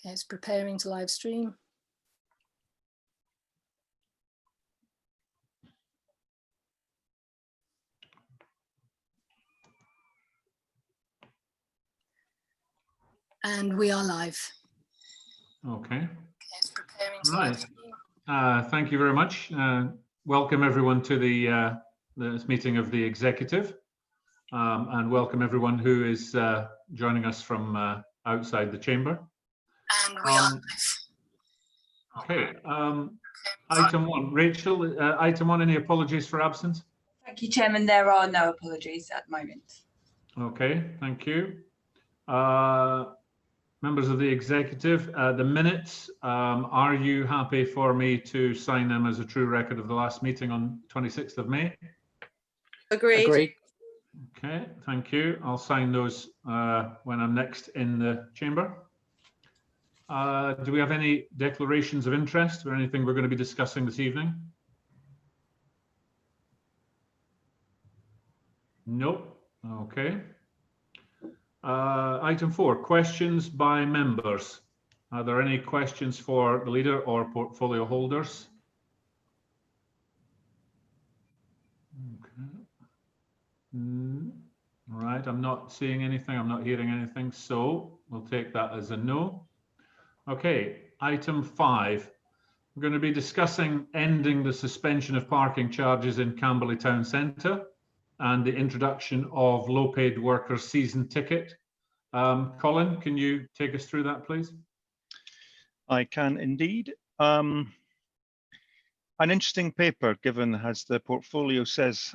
Okay, it's preparing to live stream. And we are live. Okay. It's preparing to Right. live stream. Thank you very much. Welcome everyone to this meeting of the executive, and welcome everyone who is joining us from outside the chamber. And we are live. Okay. Item one, Rachel. Item one. Any apologies for absence? Thank you, Chairman. There are no apologies at the moment. Okay. Thank you. Members of the executive, the minutes, are you happy for me to sign them as a true record of the last meeting on 26th of May? Agreed. Agreed. Okay, thank you. I'll sign those when I'm next in the chamber. Do we have any declarations of interest or anything we're going to be discussing this evening? Nope. Okay. Item 4, questions by members. Are there any questions for the leader or portfolio holders? Okay. All right, I'm not seeing anything, I'm not hearing anything, so we'll take that as a no. Okay, item 5. We're going to be discussing ending the suspension of parking charges in Camberley Town Centre and the introduction of low-paid workers season ticket. Colin, can you take us through that, please? I can indeed. An interesting paper, given as the portfolio says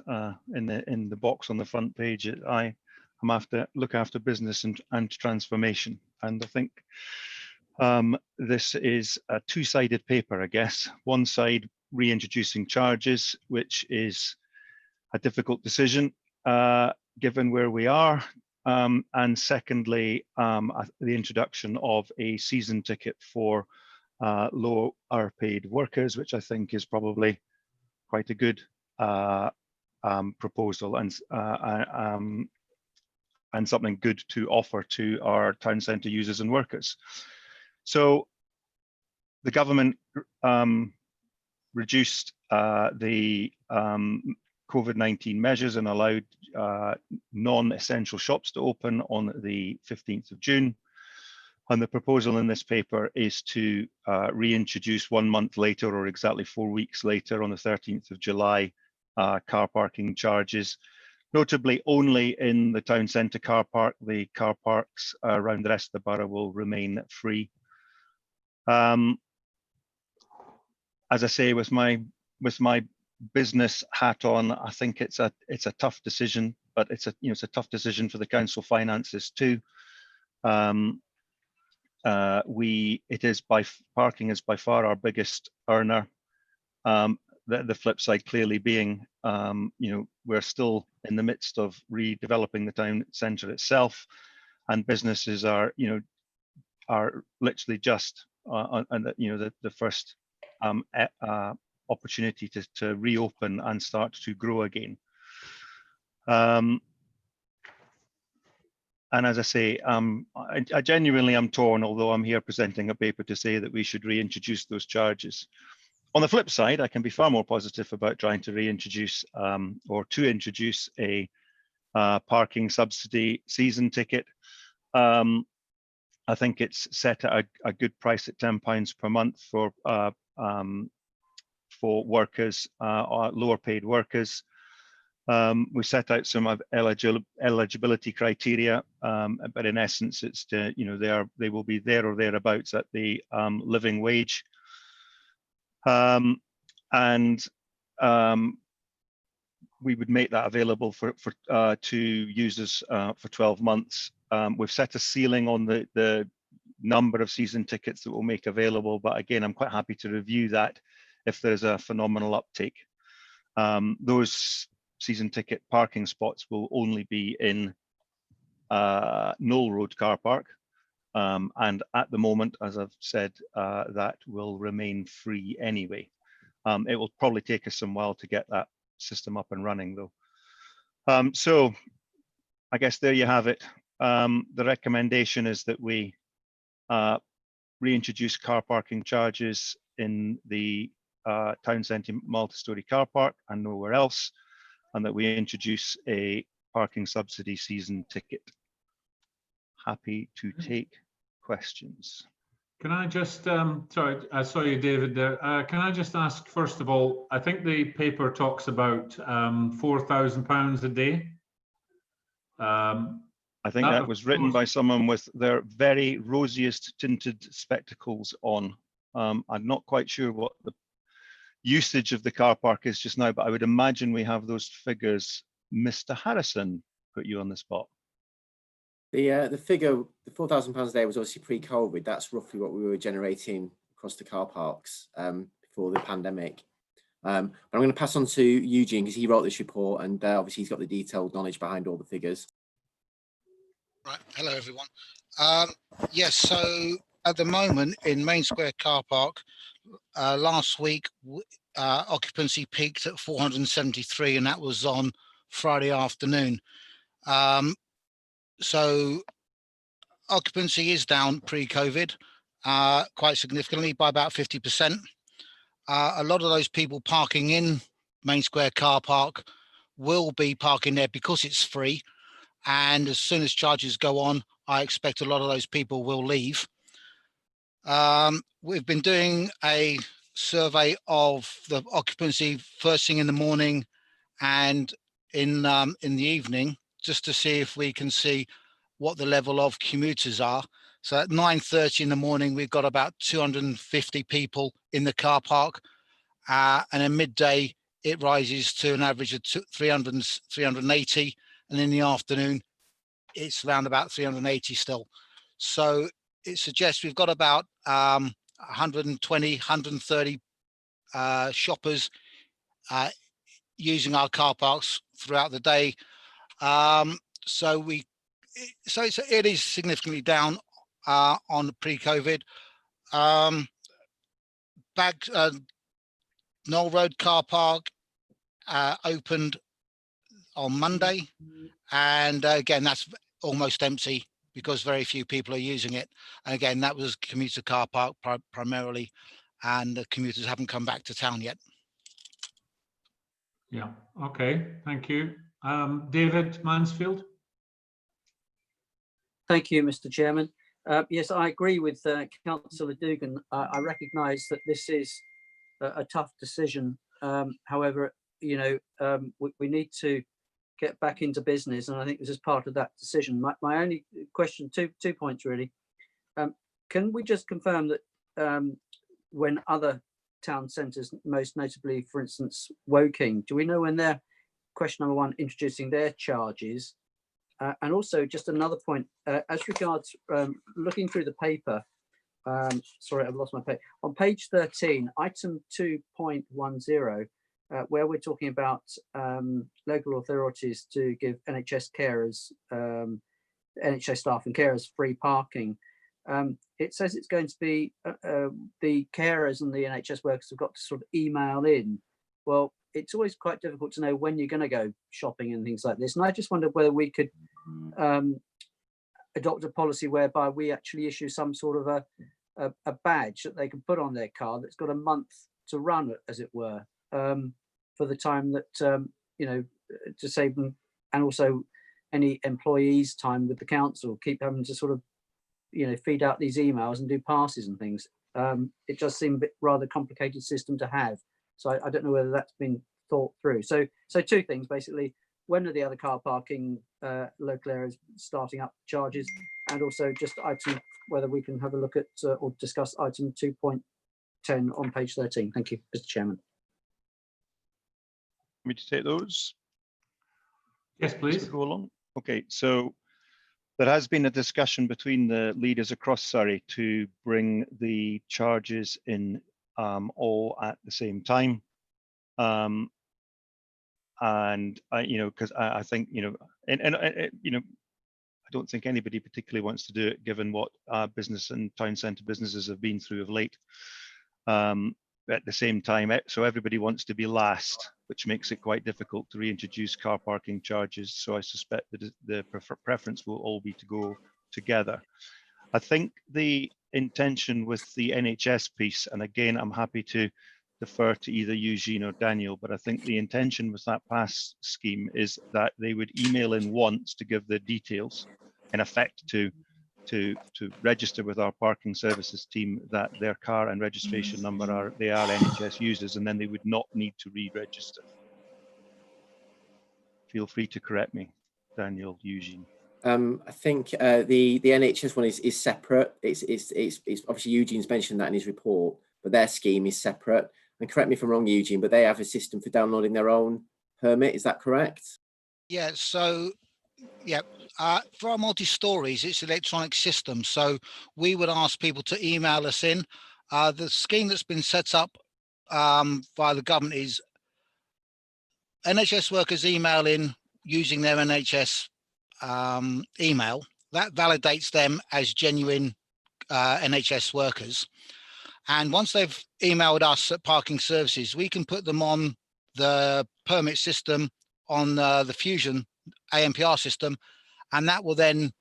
in the box on the front page. I am after look after business and transformation, and I think this is a two-sided paper, I guess. One side reintroducing charges, which is a difficult decision given where we are, and secondly, the introduction of a season ticket for lower paid workers, which I think is probably quite a good proposal and something good to offer to our town centre users and workers. So the government reduced the COVID-19 measures and allowed non-essential shops to open on the 15th of June. And the proposal in this paper is to reintroduce 1 month later, or exactly 4 weeks later, on the 13th of July, car parking charges, notably only in the town centre car park. The car parks around the rest of the borough will remain free. As I say, with my business hat on, I think it's a tough decision, but it's a tough decision for the council finances too. Parking is by far our biggest earner. The flip side clearly being, we're still in the midst of redeveloping the town centre itself, and businesses are literally just the first opportunity to reopen and start to grow again. And as I say, I genuinely am torn, although I'm here presenting a paper to say that we should reintroduce those charges. On the flip side, I can be far more positive about trying to reintroduce or to introduce a parking subsidy season ticket. I think it's set at a good price at £10 per month for workers, lower paid workers. We set out some of eligibility criteria, but in essence, it's they will be there or thereabouts at the living wage, and we would make that available to users for 12 months. We've set a ceiling on the number of season tickets that we'll make available, but again, I'm quite happy to review that if there's a phenomenal uptake. Those season ticket parking spots will only be in Knoll Road car park, and at the moment, as I've said, that will remain free anyway. It will probably take us some while to get that system up and running though. So I guess there you have it. The recommendation is that we reintroduce car parking charges in the town centre multi-storey car park and nowhere else, and that we introduce a parking subsidy season ticket. Happy to take questions. Can I just, sorry, I saw you, David, there. Can I just ask, first of all, I think the paper talks about £4,000 a day. I think that was written by someone with their very rosiest tinted spectacles on. I'm not quite sure what the usage of the car park is just now, but I would imagine we have those figures. Mr. Harrison, put you on the spot. The figure, the £4,000 a day was obviously pre-COVID. That's roughly what we were generating across the car parks before the pandemic. But I'm going to pass on to Eugene because he wrote this report and obviously he's got the detailed knowledge behind all the figures. Right, hello everyone. Yes, so at the moment in Main Square Car Park, last week occupancy peaked at 473, and that was on Friday afternoon. So occupancy is down pre-COVID quite significantly by about 50%. A lot of those people parking in Main Square Car Park will be parking there because it's free. And as soon as charges go on, I expect a lot of those people will leave. We've been doing a survey of the occupancy first thing in the morning and in the evening, just to see if we can see what the level of commuters are. So at 9:30 in the morning, we've got about 250 people in the car park. And at midday, it rises to an average of 300, 380. And in the afternoon, it's around about 380 still. So it suggests we've got about 120, 130 shoppers using our car parks throughout the day. So it is significantly down on pre-COVID. Knoll Road car park opened on Monday, and again that's almost empty because very few people are using it. And again, that was commuter car park primarily, and the commuters haven't come back to town yet. Yeah, okay, thank you. David Mansfield. Thank you, Mr. Chairman. Yes, I agree with Councillor Dugan. I recognise that this is a tough decision. However, you know, we need to get back into business, and I think this is part of that decision. My only question, two points really. Can we just confirm that when other town centres, most notably, for instance, Woking, do we know when they're, question number one, introducing their charges? And also just another point, as regards looking through the paper, sorry, I've lost my page. On page 13, item 2.10, where we're talking about local authorities to give NHS carers, NHS staff and carers free parking. It says it's going to be the carers and the NHS workers have got to sort of email in. Well, it's always quite difficult to know when you're going to go shopping and things like this. And I just wondered whether we could adopt a policy whereby we actually issue some sort of a badge that they can put on their car that's got a month to run, as it were, for the time that, you know, to save them, and also any employees' time with the council, keep having to sort of, you know, feed out these emails and do passes and things. It just seemed a bit rather complicated system to have. So I don't know whether that's been thought through. So two things basically: when are the other car parking local areas starting up charges, and also just item whether we can have a look at or discuss item 2.10 on page 13. Thank you, Mr. Chairman. Me to take those? Yes, please. Go along. Okay, so there has been a discussion between the leaders across Surrey to bring the charges in all at the same time, and you know, because I think, you know, and you know, I don't think anybody particularly wants to do it, given what business and town centre businesses have been through of late. At the same time, so everybody wants to be last, which makes it quite difficult to reintroduce car parking charges. So I suspect that the preference will all be to go together. I think the intention with the NHS piece, and again, I'm happy to defer to either Eugene or Daniel, but I think the intention with that pass scheme is that they would email in once to give the details, in effect to register with our parking services team that their car and registration number they are NHS users, and then they would not need to re-register. Feel free to correct me, Daniel, Eugene. I think the NHS one is separate. It's obviously Eugene's mentioned that in his report, but their scheme is separate. And correct me if I'm wrong, Eugene, but they have a system for downloading their own permit. Is that correct? Yeah, so yeah, for our multi-stories, it's an electronic system. So we would ask people to email us in. The scheme that's been set up by the government is NHS workers email in using their NHS email. That validates them as genuine NHS workers. And once they've emailed us at Parking Services, we can put them on the permit system on the Fusion ANPR system, and that will then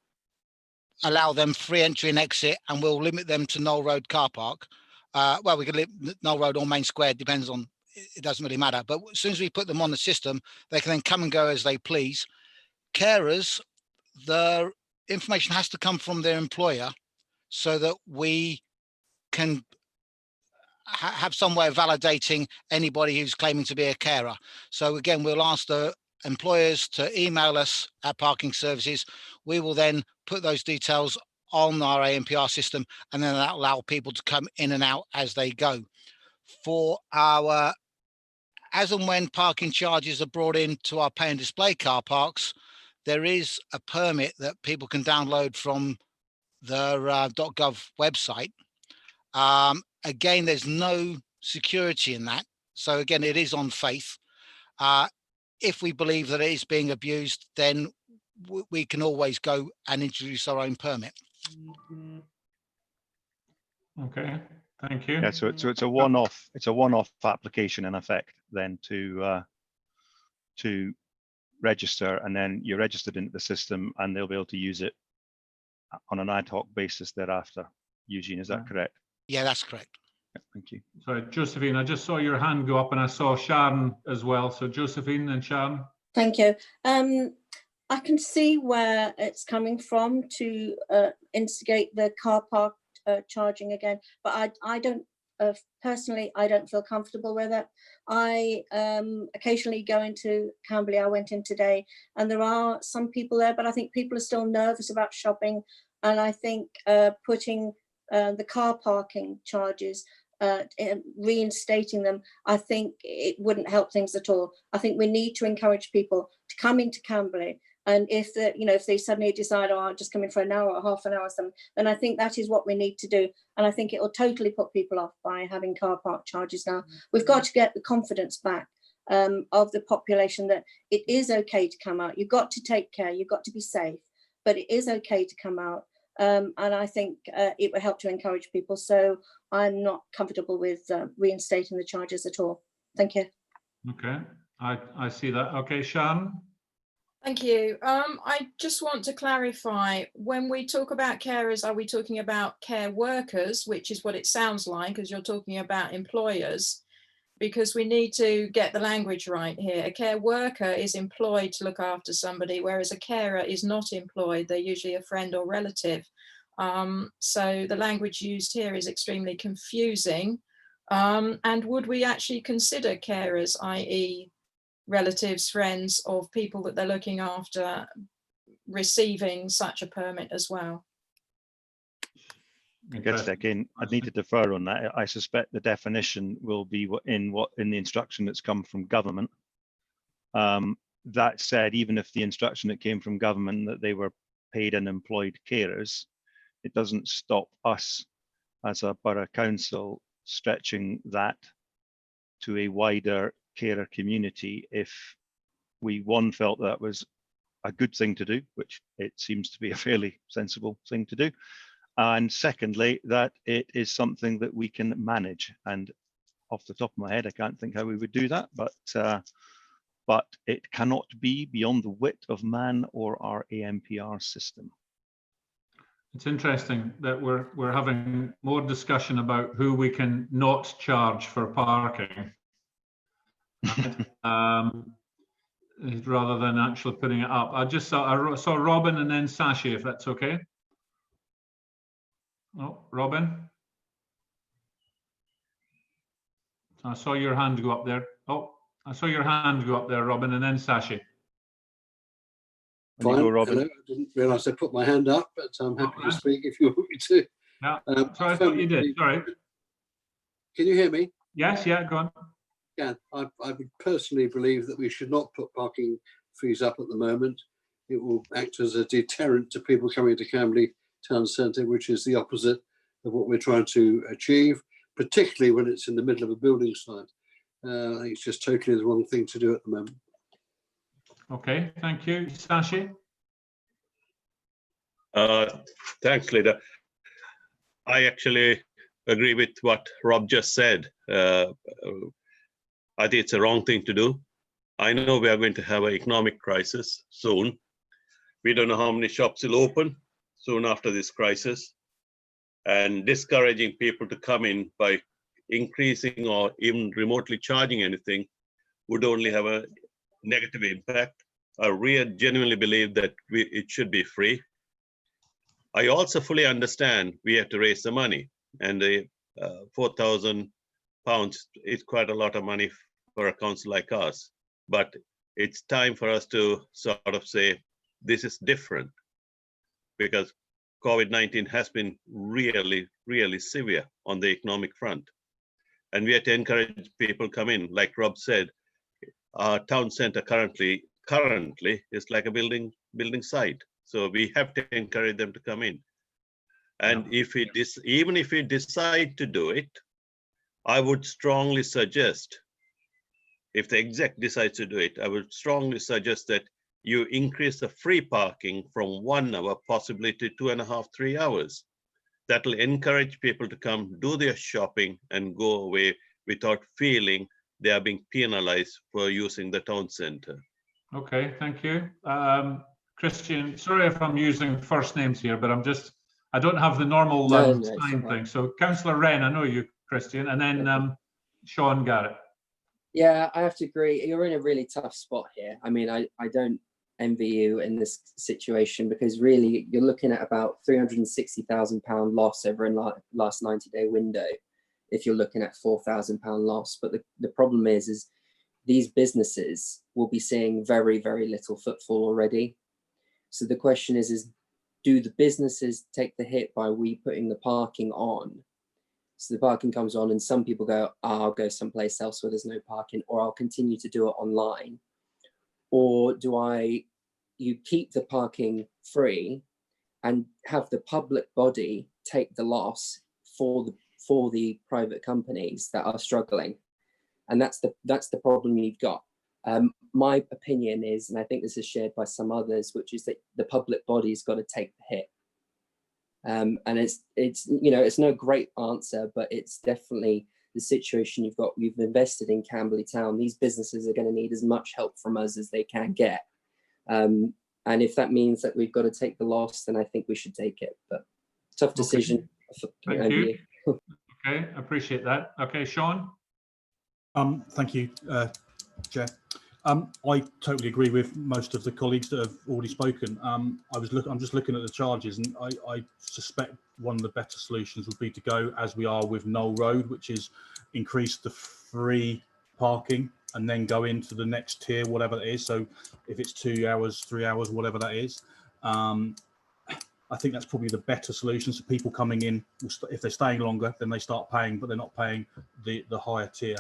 allow them free entry and exit, and we'll limit them to Knoll Road car park. Well, we can limit Knoll Road or Main Square, depends on, it doesn't really matter. But as soon as we put them on the system, they can then come and go as they please. Carers, the information has to come from their employer so that we can have some way of validating anybody who's claiming to be a carer. So again, we'll ask the employers to email us at Parking Services. We will then put those details on our ANPR system, and then that will allow people to come in and out as they go. For our, as and when parking charges are brought into our pay and display car parks, there is a permit that people can download from the .gov website. Again, there's no security in that. So again, it is on faith. If we believe that it is being abused, then we can always go and introduce our own permit. Okay, thank you. Yeah, so it's a one-off. It's a one-off application in effect then to register, and then you're registered into the system, and they'll be able to use it on an ad hoc basis thereafter. Eugene, is that correct? Yeah, that's correct. Yeah, thank you. Sorry, Josephine, I just saw your hand go up, and I saw Sharon as well. So Josephine and Sharon. Thank you. I can see where it's coming from to instigate the car park charging again, but I don't personally, I don't feel comfortable with it. I occasionally go into Camberley. I went in today, and there are some people there, but I think people are still nervous about shopping, and I think putting the car parking charges, reinstating them, I think it wouldn't help things at all. I think we need to encourage people to come into Camberley, and if they suddenly decide, oh, I'll just come in for an hour or half an hour or something, then I think that is what we need to do. And I think it will totally put people off by having car park charges now. We've got to get the confidence back of the population that it is okay to come out. You've got to take care, you've got to be safe, but it is okay to come out. And I think it will help to encourage people. So I'm not comfortable with reinstating the charges at all. Thank you. Okay, I see that. Okay, Sharon. Thank you. I just want to clarify, when we talk about carers, are we talking about care workers, which is what it sounds like, as you're talking about employers? Because we need to get the language right here. A care worker is employed to look after somebody, whereas a carer is not employed. They're usually a friend or relative. So the language used here is extremely confusing. And would we actually consider carers, i.e. relatives, friends of people that they're looking after, receiving such a permit as well? I guess again, I'd need to defer on that. I suspect the definition will be in the instruction that's come from government. That said, even if the instruction that came from government that they were paid and employed carers, it doesn't stop us as a borough council stretching that to a wider carer community if we felt that was a good thing to do, which it seems to be a fairly sensible thing to do. And secondly, that it is something that we can manage. And off the top of my head, I can't think how we would do that, but it cannot be beyond the wit of man or our ANPR system. It's interesting that we're having more discussion about who we can not charge for parking, rather than actually putting it up. I saw Robin and then Sashi, if that's okay. Oh, Robin. I saw your hand go up there. Oh, I saw your hand go up there, Robin, and then Sashi. When you go, Robin. Hello. I didn't realise I put my hand up, but I'm happy to speak if you want me to. Yeah, sorry, I thought you did. Sorry. Can you hear me? Yes, yeah, go on. Yeah, I would personally believe that we should not put parking fees up at the moment. It will act as a deterrent to people coming to Camberley Town Centre, which is the opposite of what we're trying to achieve, particularly when it's in the middle of a building site. I think it's just totally the wrong thing to do at the moment. Okay, thank you. Sashi? Thanks, leader. I actually agree with what Rob just said. I think it's a wrong thing to do. I know we are going to have an economic crisis soon. We don't know how many shops will open soon after this crisis. And discouraging people to come in by increasing or even remotely charging anything would only have a negative impact. I really genuinely believe that it should be free. I also fully understand we have to raise the money, and the £4,000 is quite a lot of money for a council like us. But it's time for us to sort of say, this is different, because COVID-19 has been really, really severe on the economic front. And we have to encourage people to come in. Like Rob said, our town centre currently is like a building site. So we have to encourage them to come in. And even if we decide to do it, I would strongly suggest, if the exec decides to do it, I would strongly suggest that you increase the free parking from 1 hour, possibly to 2.5, 3 hours. That will encourage people to come do their shopping and go away without feeling they are being penalized for using the town centre. Okay, thank you. Christian, sorry if I'm using first names here, but I don't have the normal sign thing. So Councillor Wren, I know you, Christian, and then Sean Garrett. Yeah, I have to agree. You're in a really tough spot here. I mean, I don't envy you in this situation, because really you're looking at about £360,000 loss over a last 90-day window if you're looking at £4,000 loss. But the problem is these businesses will be seeing very, very little footfall already. So the question is do the businesses take the hit by we putting the parking on? So the parking comes on and some people go, oh, I'll go someplace else where there's no parking, or I'll continue to do it online. Or you keep the parking free and have the public body take the loss for the private companies that are struggling. And that's the problem you've got. My opinion is, and I think this is shared by some others, which is that the public body's got to take the hit. And it's no great answer, but it's definitely the situation you've got. You've invested in Camberley Town. These businesses are going to need as much help from us as they can get. And if that means that we've got to take the loss, then I think we should take it. But tough decision. Okay. Thank you. Okay, appreciate that. Okay, Sean. Thank you, Chair. I totally agree with most of the colleagues that have already spoken. I'm just looking at the charges, and I suspect one of the better solutions would be to go as we are with Knoll Road, which is increase the free parking and then go into the next tier, whatever that is. So if it's 2 hours, 3 hours, whatever that is, I think that's probably the better solution. So people coming in, if they're staying longer, then they start paying, but they're not paying the higher tier.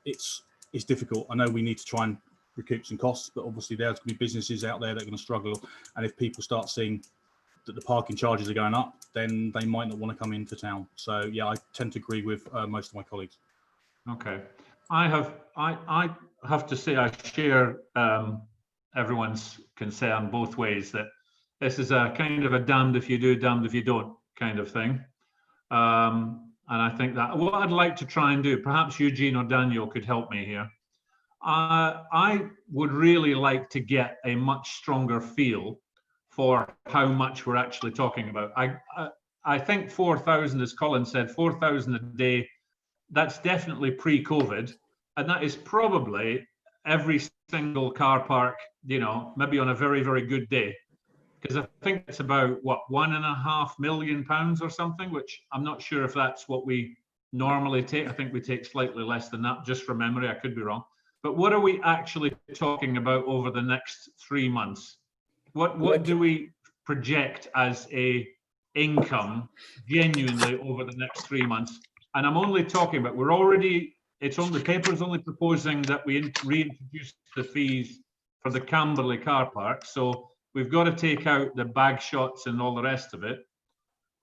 It's difficult. I know we need to try and recoup some costs, but obviously there's going to be businesses out there that are going to struggle. And if people start seeing that the parking charges are going up, then they might not want to come into town. So yeah, I tend to agree with most of my colleagues. Okay, I have to say I share everyone's concern both ways, that this is a kind of a damned if you do, damned if you don't kind of thing. And I think that what I'd like to try and do, perhaps Eugene or Daniel could help me here. I would really like to get a much stronger feel for how much we're actually talking about. I think 4,000, as Colin said, 4,000 a day, that's definitely pre-COVID, and that is probably every single car park, you know, maybe on a very, very good day. Because I think it's about, what, £1.5 million or something, which I'm not sure if that's what we normally take. I think we take slightly less than that, just from memory. I could be wrong. But what are we actually talking about over the next 3 months? What do we project as a income genuinely over the next 3 months? And I'm only talking about, the paper's only proposing that we reintroduce the fees for the Camberley car park. So we've got to take out the bag shots and all the rest of it.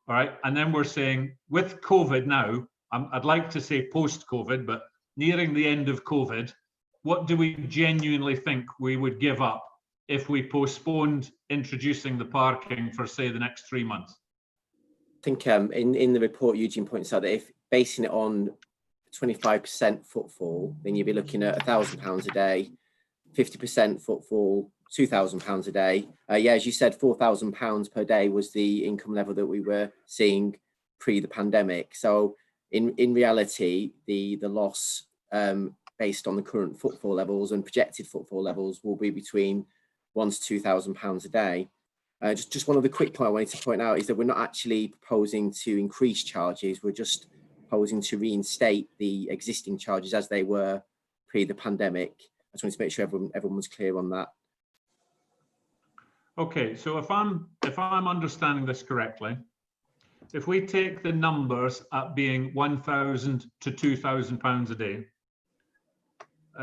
All right. And then we're saying with COVID now, I'd like to say post-COVID, but nearing the end of COVID, what do we genuinely think we would give up if we postponed introducing the parking for, say, the next 3 months? I think in the report, Eugene points out that if basing it on 25% footfall, then you'd be looking at £1,000 a day, 50% footfall, £2,000 a day. Yeah, as you said, £4,000 per day was the income level that we were seeing pre the pandemic. So in reality, the loss based on the current footfall levels and projected footfall levels will be between £1,000 to £2,000 a day. Just one other quick point I wanted to point out is that we're not actually proposing to increase charges. We're just proposing to reinstate the existing charges as they were pre the pandemic. I just wanted to make sure everyone was clear on that. Okay, so if I'm understanding this correctly, if we take the numbers at being £1,000 to £2,000 a day,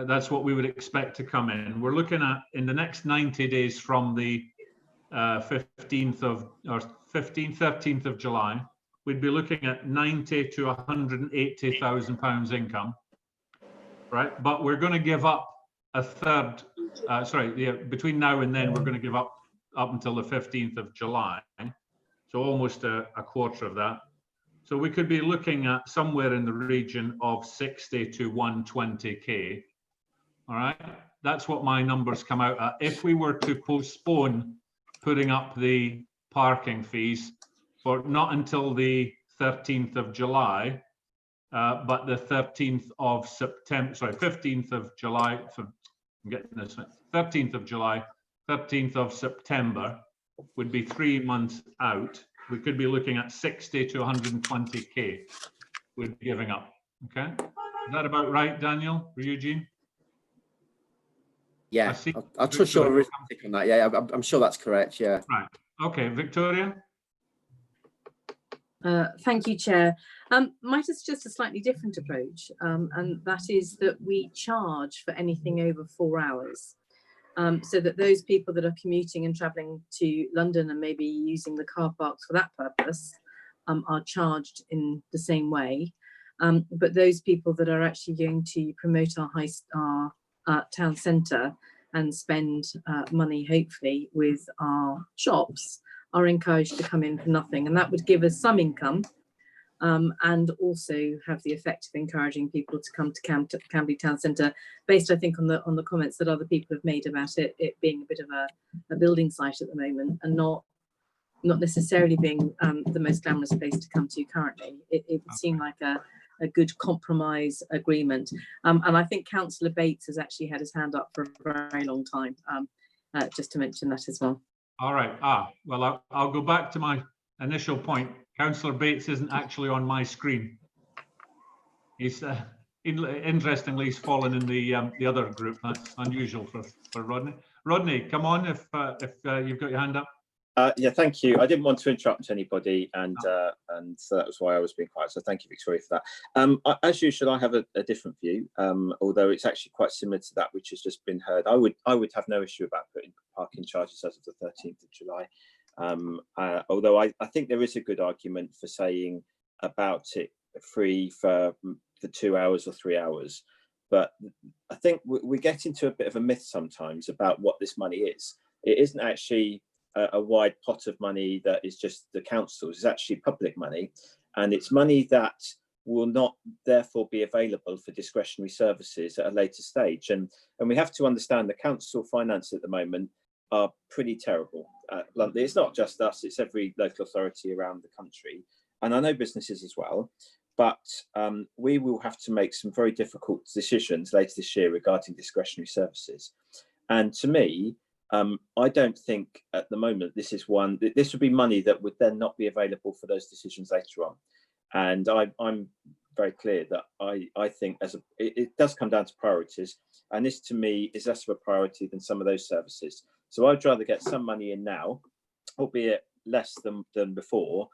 that's what we would expect to come in. We're looking at, in the next 90 days from the 13th of July, we'd be looking at 90 to £180,000 income, right? But we're going to give up a third, between now and then, we're going to give up until the 15th of July. So almost a quarter of that. So we could be looking at somewhere in the region of 60 to 120K. All right, that's what my numbers come out at. If we were to postpone putting up the parking fees for not until the 13th of July, but the 13th of September, sorry, 15th of July, I'm getting this, 13th of July, 13th of September would be 3 months out. We could be looking at 60 to 120K we're giving up. Okay, is that about right, Daniel, or Eugene? Yeah, I'll trust your arithmetic on that. Yeah, I'm sure that's correct. Yeah. Right. Okay, Victoria. Thank you, Chair. Mine is just a slightly different approach, and that is that we charge for anything over 4 hours, so that those people that are commuting and travelling to London and maybe using the car parks for that purpose are charged in the same way. But those people that are actually going to promote our town centre and spend money, hopefully, with our shops, are encouraged to come in for nothing, and that would give us some income, and also have the effect of encouraging people to come to Camberley Town Centre, based, I think, on the comments that other people have made about it being a bit of a building site at the moment, and not necessarily being the most glamorous place to come to currently. It would seem like a good compromise agreement, and I think Councillor Bates has actually had his hand up for a very long time, just to mention that as well. All right. Well, I'll go back to my initial point. Councillor Bates isn't actually on my screen. He's interestingly, he's fallen in the other group. That's unusual for Rodney. Rodney, come on if you've got your hand up. Yeah, thank you. I didn't want to interrupt anybody, and so that was why I was being quiet. So thank you, Victoria, for that. As usual, I have a different view, although it's actually quite similar to that which has just been heard. I would have no issue about putting parking charges as of the 13th of July. Although I think there is a good argument for saying about it free for 2 hours or 3 hours. But I think we get into a bit of a myth sometimes about what this money is. It isn't actually a wide pot of money that is just the council's. It's actually public money, and it's money that will not therefore be available for discretionary services at a later stage. And we have to understand the council finance at the moment are pretty terrible. Bluntly, it's not just us; it's every local authority around the country, and I know businesses as well. But we will have to make some very difficult decisions later this year regarding discretionary services. And to me, I don't think at the moment this is one. This would be money that would then not be available for those decisions later on. And I'm very clear that I think it does come down to priorities, and this to me is less of a priority than some of those services. So I'd rather get some money in now, albeit less than before,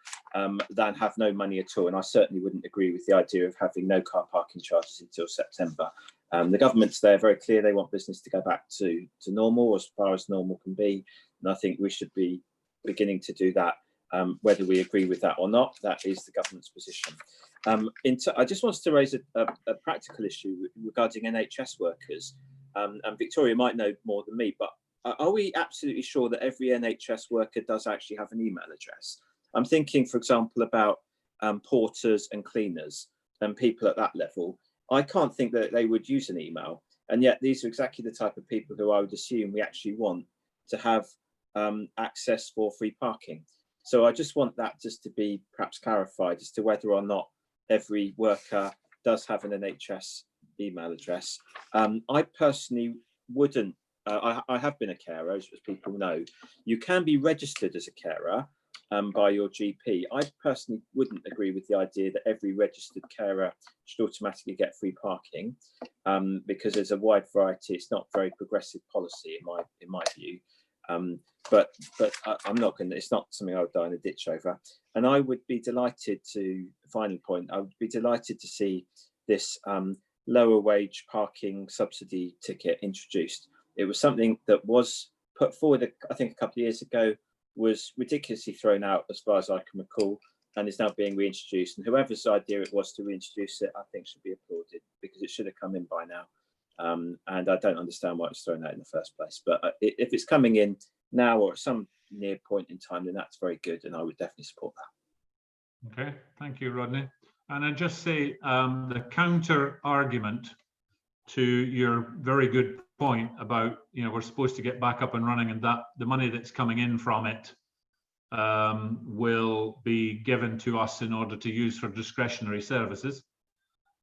than have no money at all. And I certainly wouldn't agree with the idea of having no car parking charges until September. The government's there very clear, they want business to go back to normal, as far as normal can be. And I think we should be beginning to do that. Whether we agree with that or not, that is the government's position. I just wanted to raise a practical issue regarding NHS workers. And Victoria might know more than me, but are we absolutely sure that every NHS worker does actually have an email address? I'm thinking, for example, about porters and cleaners and people at that level. I can't think that they would use an email. And yet these are exactly the type of people who I would assume we actually want to have access for free parking. So I just want that just to be perhaps clarified as to whether or not every worker does have an NHS email address. I personally wouldn't. I have been a carer, as people know. You can be registered as a carer by your GP. I personally wouldn't agree with the idea that every registered carer should automatically get free parking, because there's a wide variety. It's not very progressive policy in my view. But I'm not going to. It's not something I would die in a ditch over. And I would be delighted to. Final point. I would be delighted to see this lower wage parking subsidy ticket introduced. It was something that was put forward, I think, a couple of years ago, was ridiculously thrown out as far as I can recall, and is now being reintroduced. And whoever's idea it was to reintroduce it, I think should be applauded, because it should have come in by now. And I don't understand why it was thrown out in the first place. But if it's coming in now or at some near point in time, then that's very good, and I would definitely support that. Okay, thank you, Rodney. And I just say the counter argument to your very good point about, we're supposed to get back up and running, and that the money that's coming in from it will be given to us in order to use for discretionary services.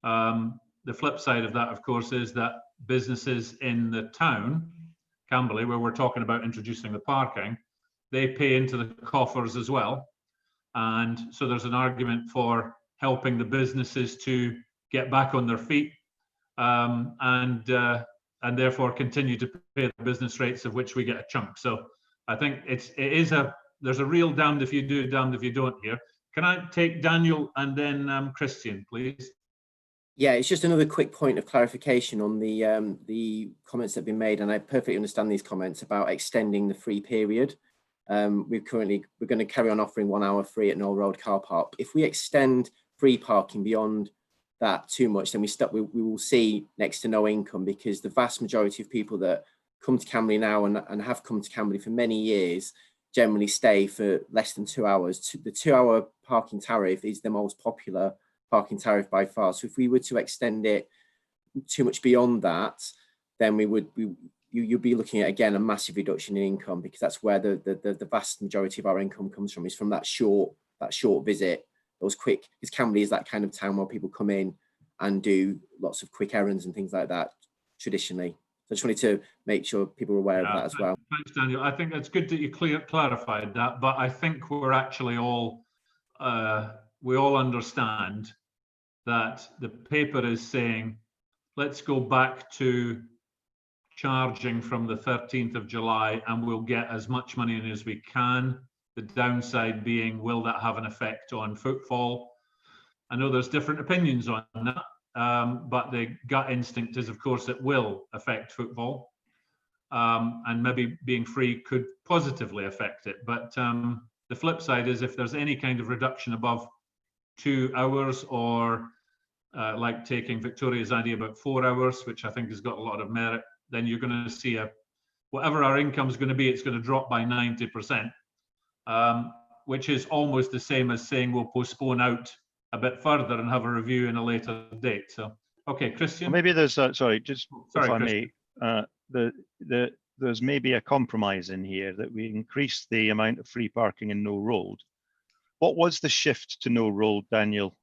The flip side of that, of course, is that businesses in the town, Camberley, where we're talking about introducing the parking, they pay into the coffers as well. And so there's an argument for helping the businesses to get back on their feet, and therefore continue to pay the business rates of which we get a chunk. So I think there's a real damned if you do, damned if you don't here. Can I take Daniel and then Christian, please? Yeah, it's just another quick point of clarification on the comments that have been made, and I perfectly understand these comments about extending the free period. We're going to carry on offering 1 hour free at Knoll Road car park. If we extend free parking beyond that too much, then we will see next to no income, because the vast majority of people that come to Camberley now and have come to Camberley for many years generally stay for less than 2 hours. The 2 hour parking tariff is the most popular parking tariff by far. So if we were to extend it too much beyond that, then you'll be looking at, again, a massive reduction in income, because that's where the vast majority of our income comes from, is from that short visit, those quick, because Camberley is that kind of town where people come in and do lots of quick errands and things like that traditionally. So I just wanted to make sure people are aware of that as well. Thanks, Daniel. I think it's good that you clarified that, but I think we're actually all, we all understand that the paper is saying, let's go back to charging from the 13th of July and we'll get as much money in as we can. The downside being, will that have an effect on footfall? I know there's different opinions on that, but the gut instinct is, of course, it will affect footfall, and maybe being free could positively affect it. But the flip side is, if there's any kind of reduction above 2 hours, or like taking Victoria's idea about 4 hours, which I think has got a lot of merit, then you're going to see whatever our income is going to be, it's going to drop by 90%, which is almost the same as saying we'll postpone out a bit further and have a review in a later date. So, okay, Christian. Well, maybe there's sorry, sorry, if I may, there's maybe a compromise in here that we increase the amount of free parking in No Road. What was the shift to No Road, Daniel,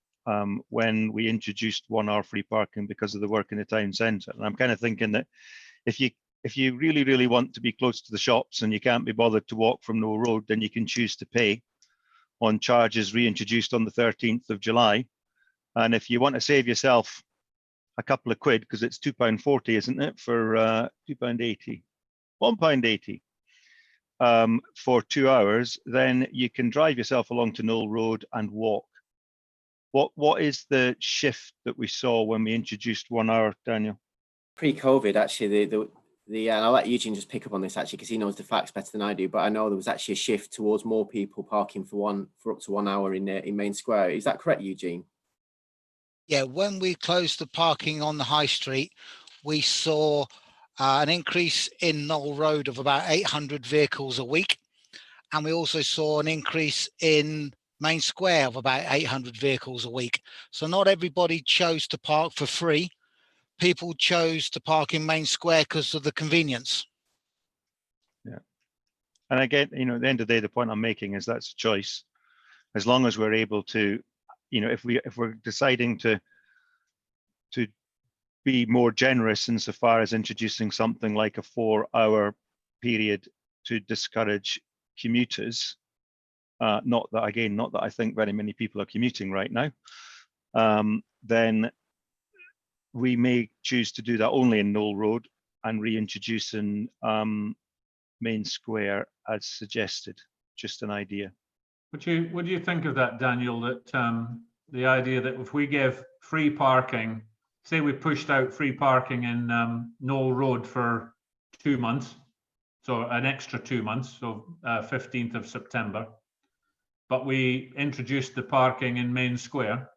when we introduced 1 hour free parking because of the work in the town centre? And I'm kind of thinking that if you really want to be close to the shops and you can't be bothered to walk from No Road, then you can choose to pay on charges reintroduced on the 13th of July. And if you want to save yourself a couple of quid, because it's £2.40, isn't it, for £2.80, £1.80 for 2 hours, then you can drive yourself along to Knoll Road and walk. What is the shift that we saw when we introduced 1 hour, Daniel? Pre-COVID, actually, and I'll let Eugene just pick up on this actually, because he knows the facts better than I do. But I know there was actually a shift towards more people parking for up to 1 hour in Main Square. Is that correct, Eugene? Yeah, when we closed the parking on the high street, we saw an increase in Knoll Road of about 800 vehicles a week. And we also saw an increase in Main Square of about 800 vehicles a week. So not everybody chose to park for free. People chose to park in Main Square because of the convenience. Yeah. And again, you know, at the end of the day, the point I'm making is that's a choice. As long as we're able to, you know, if we're deciding to be more generous insofar as introducing something like a 4 hour period to discourage commuters, not that I think very many people are commuting right now, then we may choose to do that only in Knoll Road and reintroduce in Main Square as suggested. Just an idea. What do you think of that, Daniel? That the idea that if we give free parking, say we pushed out free parking in Knoll Road for 2 months, so an extra 2 months, so 15th of September, but we introduced the parking in Main Square.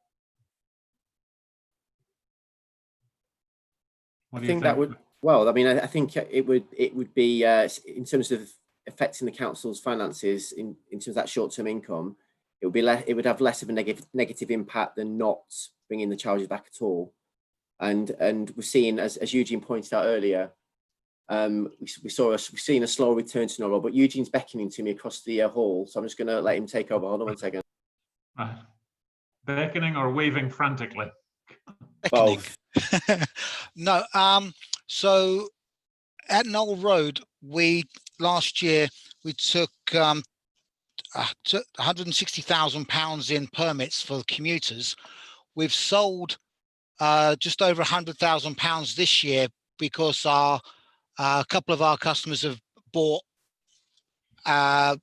What do you think? That would, well, I mean, I think it would be in terms of affecting the council's finances in terms of that short-term income, it would have less of a negative impact than not bringing the charges back at all. And we're seeing, as Eugene pointed out earlier, we've seen a slow return to normal. But Eugene's beckoning to me across the hall, so I'm just going to let him take over. Hold on 1 second. Beckoning or waving frantically? Both. No, so at Knoll Road, last year we took £160,000 in permits for commuters. We've sold just over £100,000 this year because a couple of our customers have bought,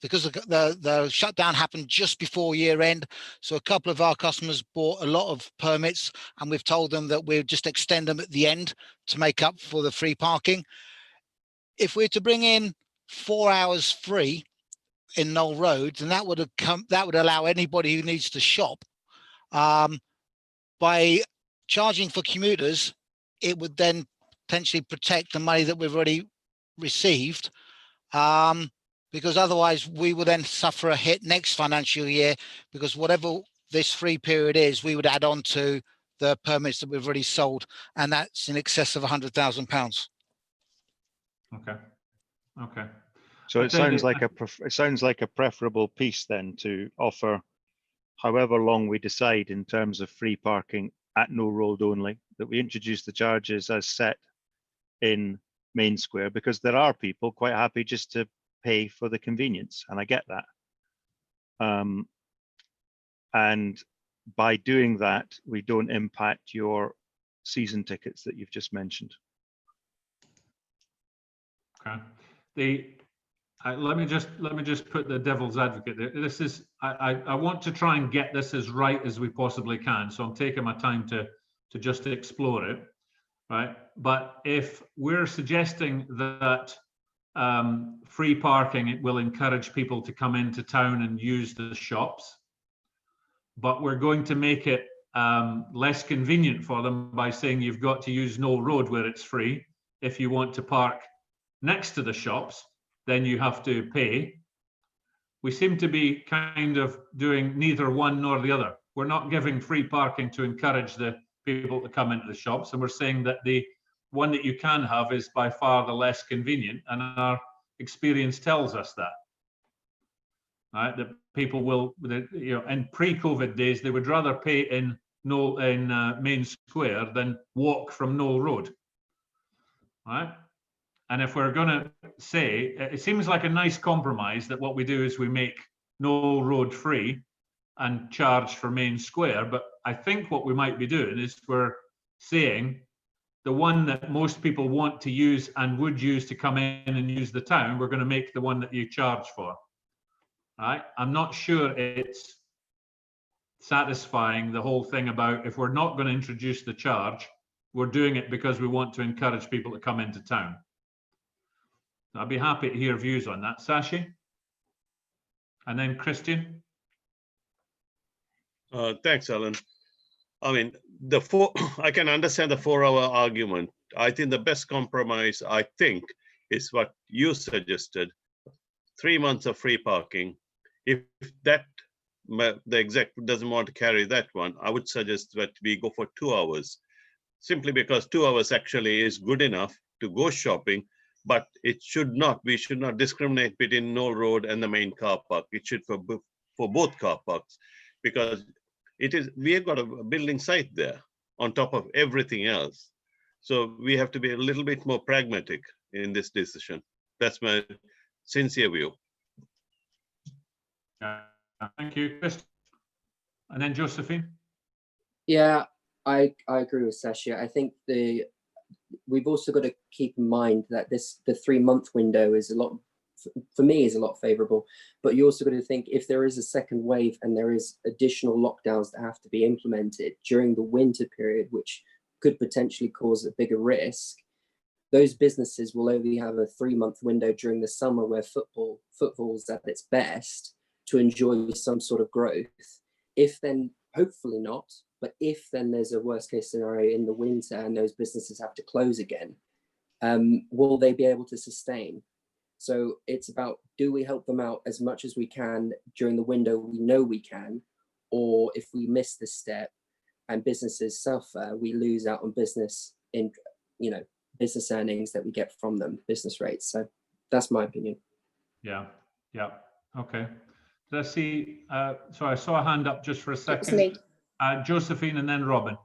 because the shutdown happened just before year end. So a couple of our customers bought a lot of permits, and we've told them that we'll just extend them at the end to make up for the free parking. If we're to bring in 4 hours free in Knoll Road, then that would allow anybody who needs to shop. By charging for commuters, it would then potentially protect the money that we've already received, because otherwise we would then suffer a hit next financial year, because whatever this free period is, we would add on to the permits that we've already sold, and that's in excess of £100,000. Okay. So it sounds like a preferable piece then to offer, however long we decide in terms of free parking at No Road only, that we introduce the charges as set in Main Square, because there are people quite happy just to pay for the convenience, and I get that. And by doing that, we don't impact your season tickets that you've just mentioned. Okay. Let me just put the devil's advocate there. This is I want to try and get this as right as we possibly can, so I'm taking my time to just explore it, right? But if we're suggesting that free parking, it will encourage people to come into town and use the shops, but we're going to make it less convenient for them by saying you've got to use Knoll Road where it's free. If you want to park next to the shops, then you have to pay. We seem to be kind of doing neither one nor the other. We're not giving free parking to encourage the people to come into the shops, and we're saying that one that you can have is by far the less convenient, and our experience tells us that. Right, that people will, you know, in pre-COVID days, they would rather pay in Main Square than walk from Knoll Road. Right, and if we're going to say, it seems like a nice compromise that what we do is we make Knoll Road free and charge for Main Square, but I think what we might be doing is we're saying the one that most people want to use and would use to come in and use the town, we're going to make the one that you charge for. Right? I'm not sure it's satisfying the whole thing about if we're not going to introduce the charge, we're doing it because we want to encourage people to come into town. I'd be happy to hear views on that. Sashi? And then Christian? Thanks, Alan. I mean, I can understand the 4-hour argument. I think the best compromise, I think, is what you suggested, 3 months of free parking. If that the exec doesn't want to carry that one, I would suggest that we go for 2 hours, simply because 2 hours actually is good enough to go shopping, but it should not, we should not discriminate between Knoll Road and the main car park. It should for both car parks, because we have got a building site there on top of everything else. So we have to be a little bit more pragmatic in this decision. That's my sincere view. Thank you, Chris. And then Josephine. Yeah, I agree with Sashi. I think we've also got to keep in mind that the 3-month window is a lot, for me, is a lot favorable. But you also got to think, if there is a second wave and there is additional lockdowns that have to be implemented during the winter period, which could potentially cause a bigger risk, those businesses will only have a 3-month window during the summer where football's at its best to enjoy some sort of growth. If then, hopefully not, but if then there's a worst case scenario in the winter and those businesses have to close again, will they be able to sustain? So it's about, do we help them out as much as we can during the window we know we can, or if we miss this step and businesses suffer, we lose out on business business earnings that we get from them, business rates. So that's my opinion. Yeah, okay. Let's see, so I saw a hand up just for a second. It's me. Josephine and then Robin.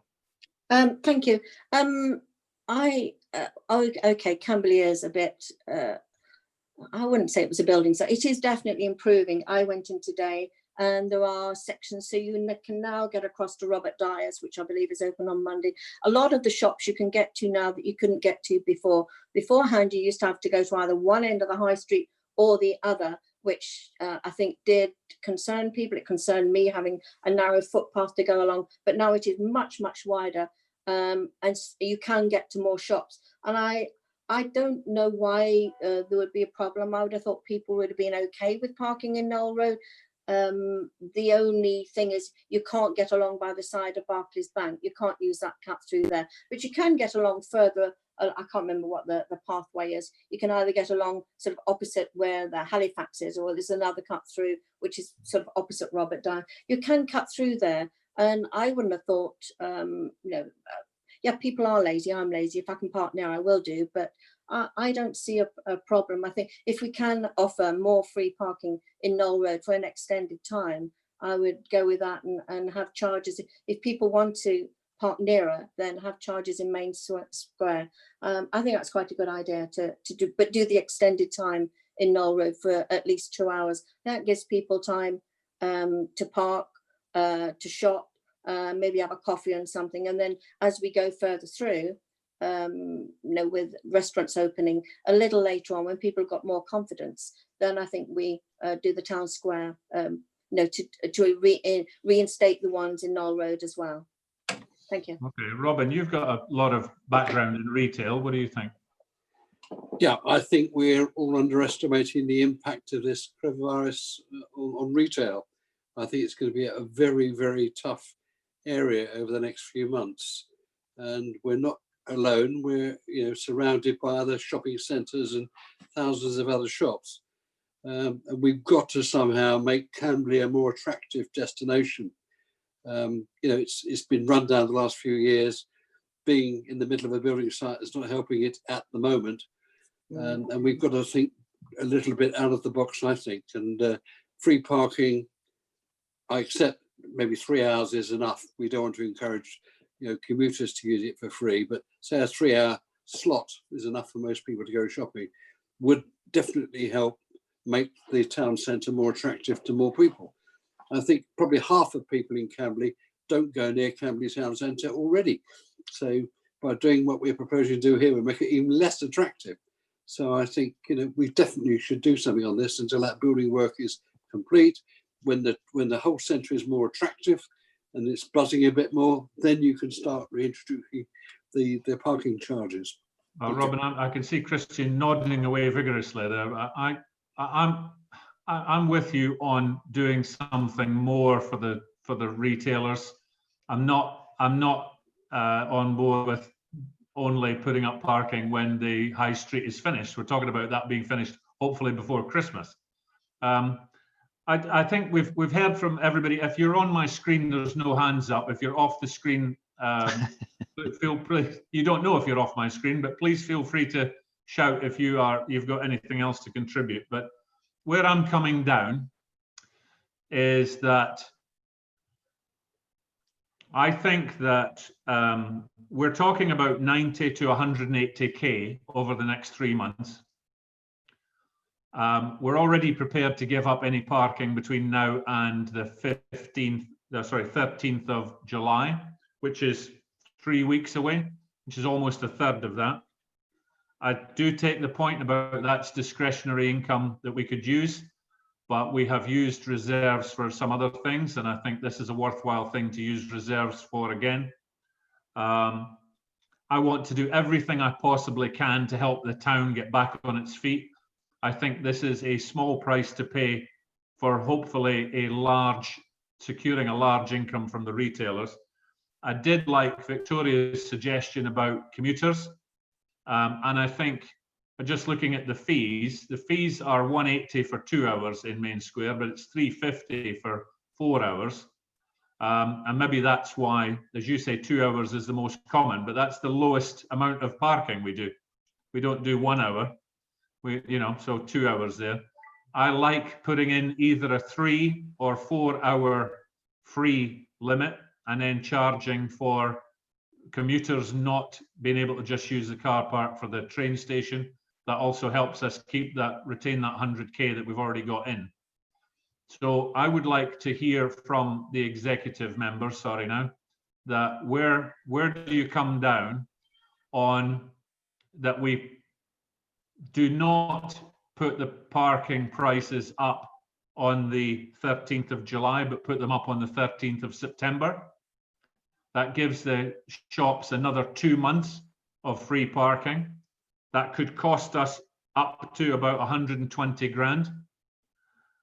Thank you. Okay, Camberley is a bit, I wouldn't say it was a building, so it is definitely improving. I went in today and there are sections, so you can now get across to Robert Dyer's, which I believe is open on Monday. A lot of the shops you can get to now that you couldn't get to before. Beforehand, you used to have to go to either one end of the high street or the other, which I think did concern people. It concerned me having a narrow footpath to go along, but now it is much, much wider, and you can get to more shops. And I don't know why there would be a problem. I would have thought people would have been okay with parking in Knoll Road. The only thing is you can't get along by the side of Barclays Bank. You can't use that cut through there, but you can get along further. I can't remember what the pathway is. You can either get along sort of opposite where the Halifax is, or there's another cut through, which is sort of opposite Robert Dyer. You can cut through there. And I wouldn't have thought, yeah, people are lazy. I'm lazy. If I can park now, I will do. But I don't see a problem. I think if we can offer more free parking in Knoll Road for an extended time, I would go with that and have charges. If people want to park nearer, then have charges in Main Square. I think that's quite a good idea to do, but do the extended time in Knoll Road for at least 2 hours. That gives people time to park, to shop, maybe have a coffee and something. And then as we go further through, with restaurants opening a little later on, when people got more confidence, then I think we do the town square, to reinstate the ones in Knoll Road as well. Thank you. Okay, Robin, you've got a lot of background in retail. What do you think? Yeah, I think we're all underestimating the impact of this coronavirus on retail. I think it's going to be a very, very tough area over the next few months. And we're not alone. We're surrounded by other shopping centres and thousands of other shops. And we've got to somehow make Camberley a more attractive destination. It's been run down the last few years. being in the middle of a building site is not helping it at the moment. And we've got to think a little bit out of the box, I think. And free parking, I accept maybe 3 hours is enough. We don't want to encourage, commuters to use it for free, but say a 3-hour slot is enough for most people to go shopping, would definitely help make the town centre more attractive to more people. I think probably half of people in Camberley don't go near Camberley town centre already. So by doing what we're proposing to do here, we make it even less attractive. So I think, we definitely should do something on this until that building work is complete. When the whole centre is more attractive and it's buzzing a bit more, then you can start reintroducing the parking charges. Robin, I can see Christian nodding away vigorously there. I'm with you on doing something more for the retailers. I'm not on board with only putting up parking when the high street is finished. We're talking about that being finished hopefully before Christmas. I think we've heard from everybody. If you're on my screen, there's no hands up. If you're off the screen, you don't know if you're off my screen, but please feel free to shout if you've got anything else to contribute. But where I'm coming down is that I think that we're talking about 90 to 180k over the next 3 months. We're already prepared to give up any parking between now and the 13th of July, which is 3 weeks away, which is almost a third of that. I do take the point about that's discretionary income that we could use, but we have used reserves for some other things, and I think this is a worthwhile thing to use reserves for again. I want to do everything I possibly can to help the town get back on its feet. I think this is a small price to pay for hopefully securing a large income from the retailers. I did like Victoria's suggestion about commuters, and I think just looking at the fees are 180 for 2 hours in Main Square, but it's 350 for 4 hours. And maybe that's why, as you say, 2 hours is the most common, but that's the lowest amount of parking we do. We don't do 1 hour. So 2 hours there. I like putting in either a 3 or 4 hour free limit and then charging for commuters not being able to just use the car park for the train station. That also helps us retain that 100k that we've already got in. So I would like to hear from the executive members, that where do you come down on that we do not put the parking prices up on the 13th of July, but put them up on the 13th of September. That gives the shops another 2 months of free parking. That could cost us up to about 120 grand.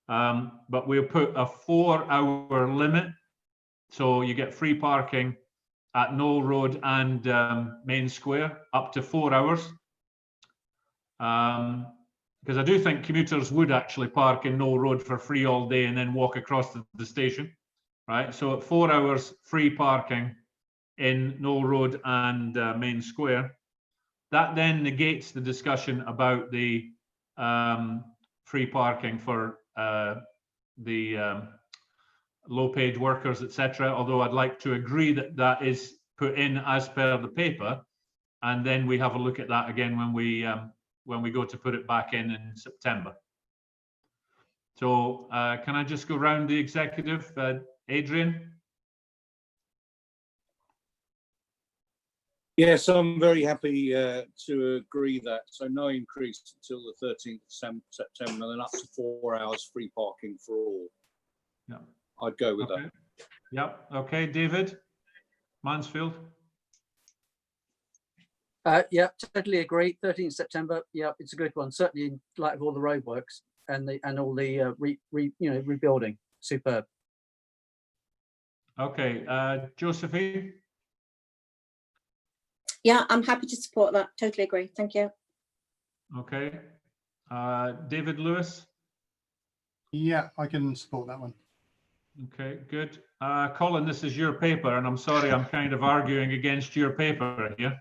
But we'll put a 4 hour limit. So you get free parking at Knoll Road and Main Square up to 4 hours. Because I do think commuters would actually park in Knoll Road for free all day and then walk across to the station, right? So at 4 hours free parking in Knoll Road and Main Square, that then negates the discussion about the free parking for the low-paid workers, etc. Although I'd like to agree that that is put in as per the paper, and then we have a look at that again when we go to put it back in September. So can I just go round the executive? Adrian? Yes, I'm very happy to agree that. So no increase until the 13th of September, and then up to 4 hours free parking for all. Yeah, I'd go with that. Yep. Okay, David Mansfield. Yeah, totally agree. 13th September. Yeah, it's a good one. Certainly in light of all the roadworks and all the rebuilding. Superb. Okay, Josephine. Yeah, I'm happy to support that. Totally agree. Thank you. Okay. David Lewis. Yeah, I can support that one. Okay, good. Colin, this is your paper, and I'm sorry, I'm kind of arguing against your paper here.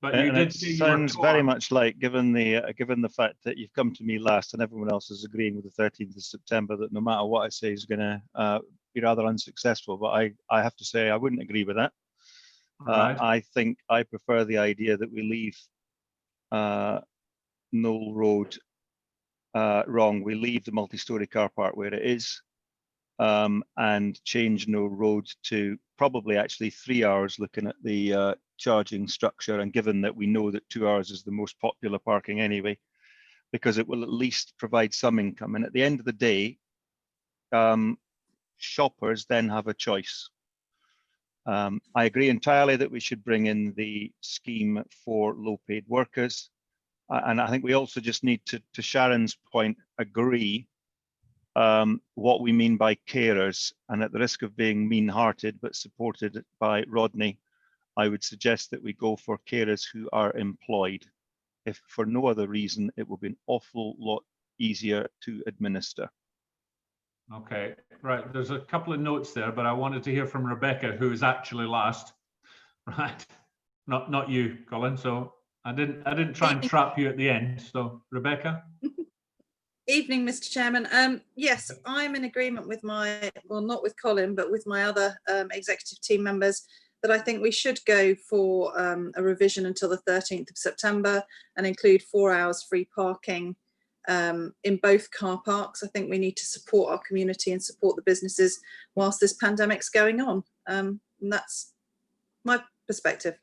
But you And did it say you were sounds very torn. much like, given the fact that you've come to me last and everyone else is agreeing with the 13th of September, that no matter what I say is going to be rather unsuccessful. But I have to say I wouldn't agree with that. Right. I think I prefer the idea that we leave Knoll Road wrong. We leave the multi-storey car park where it is, and change Knoll Road to probably actually 3 hours, looking at the charging structure, and given that we know that 2 hours is the most popular parking anyway, because it will at least provide some income. And at the end of the day, shoppers then have a choice. I agree entirely that we should bring in the scheme for low-paid workers. And I think we also just need to Sharon's point, agree what we mean by carers. And at the risk of being mean-hearted, but supported by Rodney, I would suggest that we go for carers who are employed. If for no other reason, it will be an awful lot easier to administer. Okay, right. There's a couple of notes there, but I wanted to hear from Rebecca, who is actually last. Right, not you, Colin. So I didn't try and trap you at the end. So Rebecca. Evening, Mr. Chairman. Yes, I'm in agreement with not with Colin, but with my other executive team members, that I think we should go for a revision until the 13th of September and include 4 hours free parking in both car parks. I think we need to support our community and support the businesses whilst this pandemic's going on. And that's my perspective.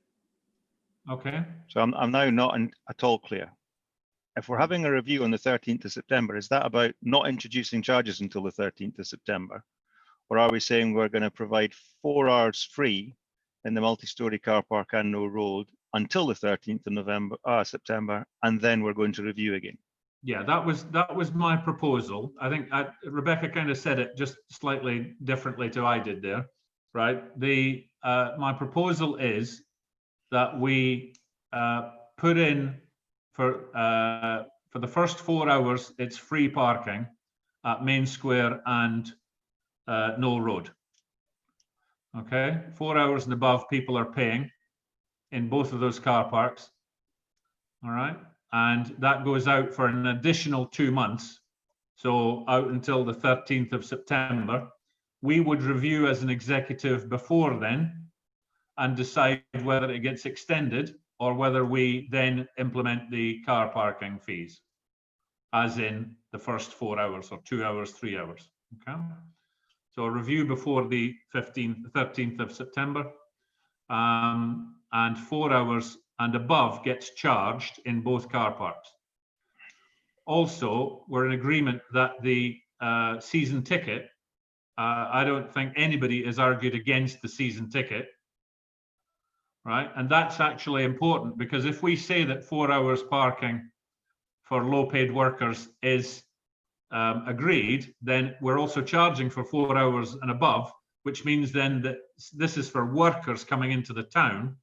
Okay. So I'm now not at all clear. If we're having a review on the 13th of September, is that about not introducing charges until the 13th of September? Or are we saying we're going to provide 4 hours free in the multi-storey car park and Knoll Road until the 13th of September, and then we're going to review again? Yeah, that was my proposal. I think Rebecca kind of said it just slightly differently to I did there, right? My proposal is that we put in for the first 4 hours, it's free parking at Main Square and Knoll Road. Okay, 4 hours and above, people are paying in both of those car parks. All right, and that goes out for an additional 2 months, so out until the 13th of September. We would review as an executive before then and decide whether it gets extended or whether we then implement the car parking fees, as in the first 4 hours or 2 hours, 3 hours. Okay, so a review before the 13th of September, and 4 hours and above gets charged in both car parks. Also, we're in agreement that the season ticket, I don't think anybody has argued against the season ticket, right? And that's actually important, because if we say that 4 hours parking for low-paid workers is agreed, then we're also charging for 4 hours and above, which means then that this is for workers coming into the town,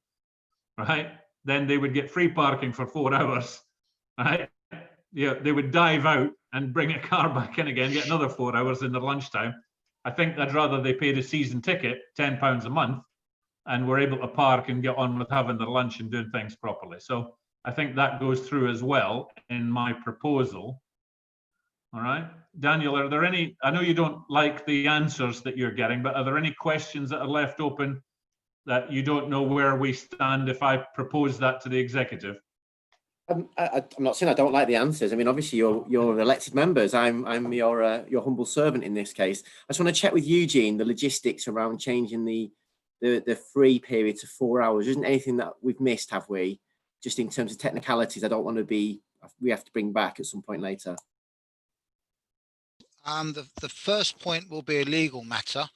right? Then they would get free parking for 4 hours, right? Yeah, they would dive out and bring a car back in again, get another 4 hours in their lunchtime. I think I'd rather they paid a season ticket, £10 a month, and were able to park and get on with having their lunch and doing things properly. So I think that goes through as well in my proposal. All right, Daniel, are there any, I know you don't like the answers that you're getting, but are there any questions that are left open that you don't know where we stand if I propose that to the executive? I'm not saying I don't like the answers. I mean, obviously you're elected members. I'm your humble servant in this case. I just want to check with Eugene the logistics around changing the free period to 4 hours. Isn't anything that we've missed, have we? Just in terms of technicalities, I don't want to be, we have to bring back at some point later. The first point will be a legal matter,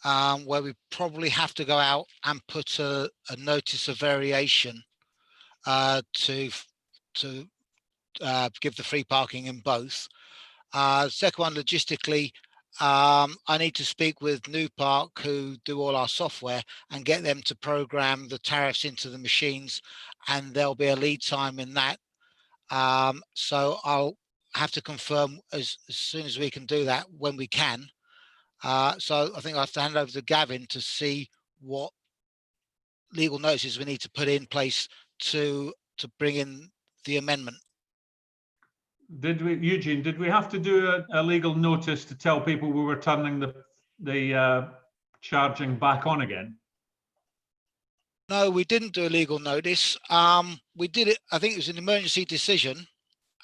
where we probably have to go out and put a notice of variation to give the free parking in both. Second one, logistically, I need to speak with New Park, who do all our software, and get them to program the tariffs into the machines, and there'll be a lead time in that. So I'll have to confirm as soon as we can do that, when we can. So I think I have to hand over to Gavin to see what legal notices we need to put in place to bring in the amendment. Did we, Eugene, did we have to do a legal notice to tell people we were turning the charging back on again? No, we didn't do a legal notice. We did it, I think it was an emergency decision.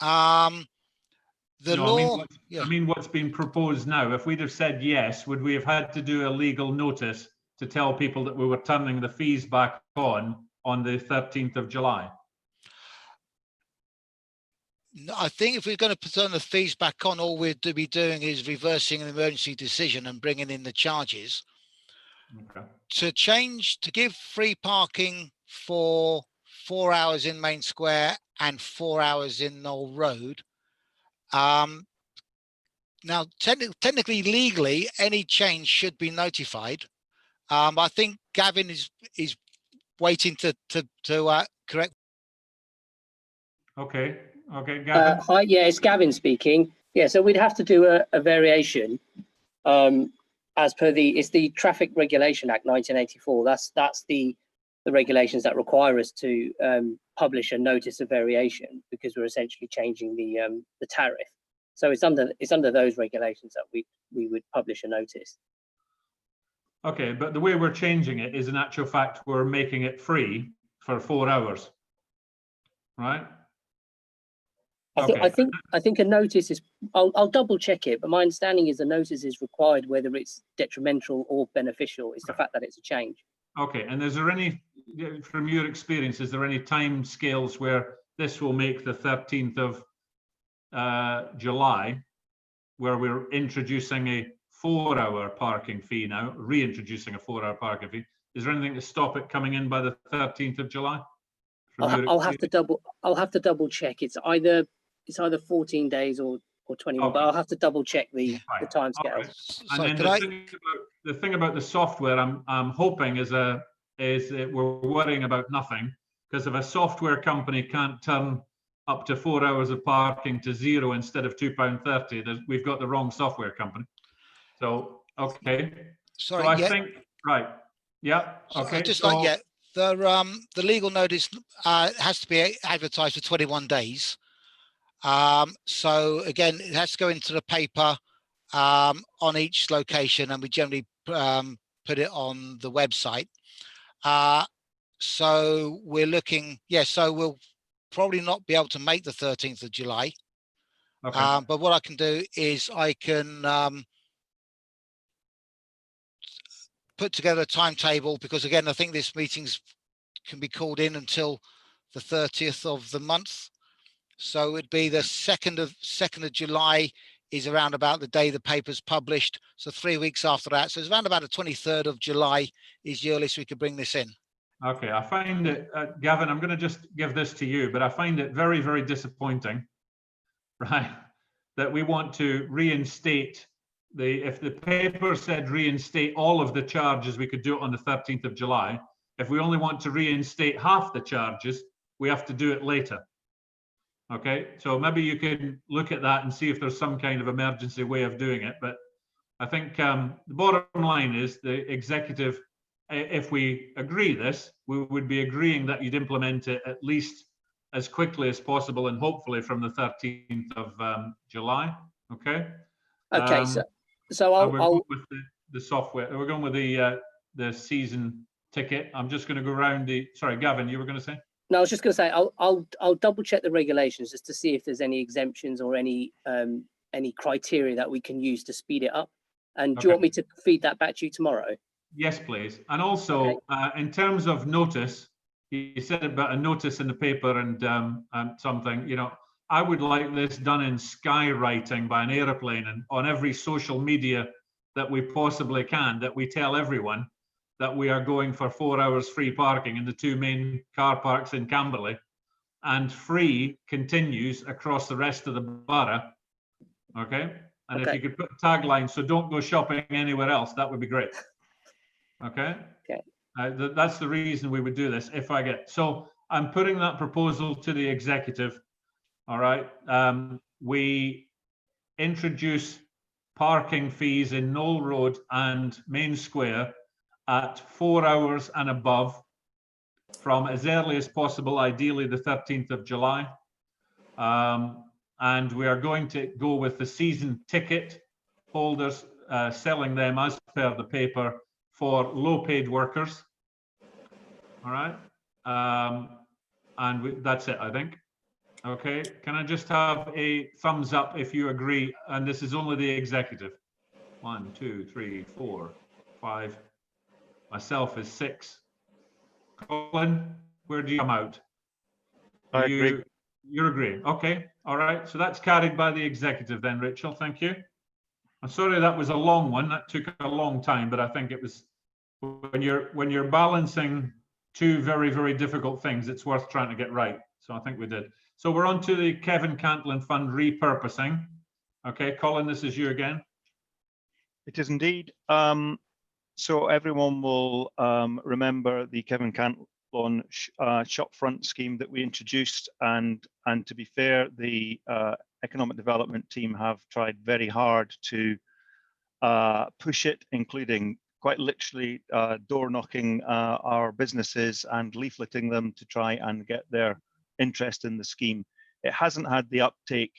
The No, law, I mean, what's been proposed now, if we'd have said yes, would we have had to do a legal notice to tell people that we were turning the fees back on the 13th of July? No, I think if we're going to turn the fees back on, all we'd be doing is reversing an emergency decision and bringing in the charges. Okay. To give free parking for 4 hours in Main Square and 4 hours in Knoll Road. Now, technically, legally, any change should be notified. I think Gavin is waiting to correct. Okay. Okay, Gavin. Hi, yeah, it's Gavin speaking. Yeah, so we'd have to do a variation as per it's the Traffic Regulation Act 1984. That's the regulations that require us to publish a notice of variation because we're essentially changing the tariff. So it's under those regulations that we would publish a notice. Okay, but the way we're changing it is in actual fact we're making it free for 4 hours, right? I think a notice is. I'll double check it, but my understanding is the notice is required whether it's detrimental or beneficial. It's the fact that it's a change. Okay, and is there any, from your experience, is there any time scales where this will make the 13th of July, where we're introducing a 4-hour parking fee now, reintroducing a 4-hour parking fee? Is there anything to stop it coming in by the 13th of July? I'll have to double check. It's either 14 days or 21, okay. but I'll have to double check the time scales. Right. And then the thing about the software, I'm hoping is that we're worrying about nothing, because if a software company can't turn up to 4 hours of parking to 0 instead of £2.30, we've got the wrong software company. So okay. Sorry, so I think right. Yeah. Okay. The legal notice has to be advertised for 21 days. So again, it has to go into the paper on each location, and we generally put it on the website. So we're looking, so we'll probably not be able to make the 13th of July. Okay. But what I can do is I can put together a timetable, because again, I think this meetings can be called in until the 30th of the month. So it'd be the 2nd of July is around about the day the paper's published. So 3 weeks after that. So it's around about the 23rd of July is the earliest we could bring this in. Okay, I find it, Gavin, I'm going to just give this to you, but I find it very, very disappointing, right, that we want to reinstate if the paper said reinstate all of the charges, we could do it on the 13th of July. If we only want to reinstate half the charges, we have to do it later. Okay, so maybe you can look at that and see if there's some kind of emergency way of doing it. But I think the bottom line is the executive, if we agree this, we would be agreeing that you'd implement it at least as quickly as possible, and hopefully from the 13th of July. Okay. Okay, so I'll going with the software. We're going with the season ticket. I'm just going to go around sorry, Gavin, you were going to say? No, I was just going to say I'll double check the regulations just to see if there's any exemptions or any criteria that we can use to speed it up. And do you want me to feed that back to you tomorrow? Yes, please. And also, in terms of notice, you said about a notice in the paper and something. You know, I would like this done in skywriting by an airplane and on every social media that we possibly can. That we tell everyone that we are going for 4 hours free parking in the 2 main car parks in Camberley, and free continues across the rest of the borough. Okay. And if you could put a tagline, so don't go shopping anywhere else, that would be great. Okay. Okay. That's the reason we would do this if I get. So I'm putting that proposal to the executive. All right. We introduce parking fees in Knoll Road and Main Square at 4 hours and above from as early as possible, ideally the 13th of July. And we are going to go with the season ticket holders, selling them as per the paper for low paid workers. All right. That's it, I think. Okay, can I just have a thumbs up if you agree? And this is only the executive. 1, 2, 3, 4, 5. Myself is 6. Colin, where do you come out? I agree. You're agreeing. Okay, all right. So that's carried by the executive then, Rachel. Thank you. I'm sorry that was a long one. That took a long time, but I think it was when you're balancing two very, very difficult things, it's worth trying to get right. So I think we did. So we're on to the Kevin Cantillon Fund repurposing. Okay, Colin, this is you again. It is indeed. So everyone will remember the Kevin Cantillon shopfront scheme that we introduced, and to be fair, the economic development team have tried very hard to push it, including quite literally door knocking our businesses and leafleting them to try and get their interest in the scheme. It hasn't had the uptake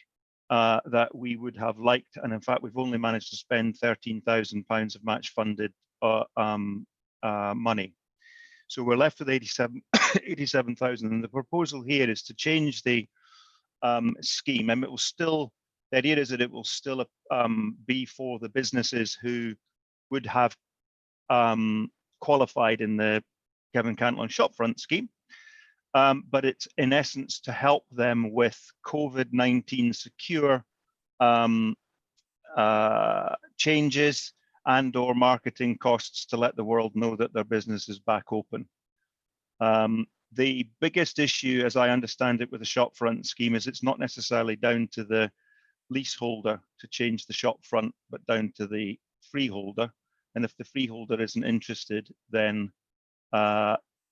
that we would have liked, and in fact we've only managed to spend £13,000 of match funded money. So we're left with 87,000, and the proposal here is to change the scheme, and it will still, the idea is that it will still be for the businesses who would have qualified in the Kevin Cantillon shopfront scheme. But it's in essence to help them with COVID-19 secure changes and or marketing costs to let the world know that their business is back open. The biggest issue, as I understand it, with the shopfront scheme is it's not necessarily down to the leaseholder to change the shopfront, but down to the freeholder. And if the freeholder isn't interested, then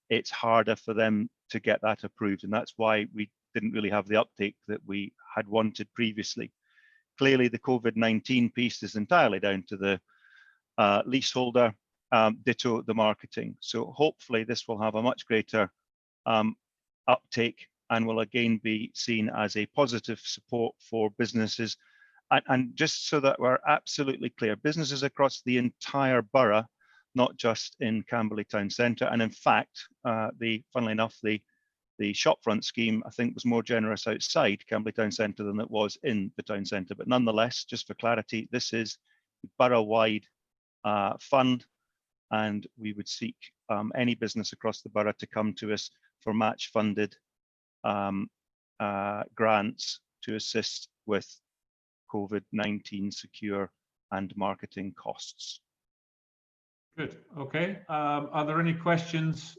it's harder for them to get that approved, and that's why we didn't really have the uptake that we had wanted previously. Clearly, the COVID-19 piece is entirely down to the leaseholder, ditto the marketing. So hopefully this will have a much greater uptake and will again be seen as a positive support for businesses. And just so that we're absolutely clear, businesses across the entire borough, not just in Camberley Town Centre. And in fact, funnily enough, the shopfront scheme, I think, was more generous outside Camberley Town Centre than it was in the town centre. But nonetheless, just for clarity, this is a borough-wide fund, and we would seek any business across the borough to come to us for match-funded grants to assist with COVID-19 secure and marketing costs. Good. Okay. Are there any questions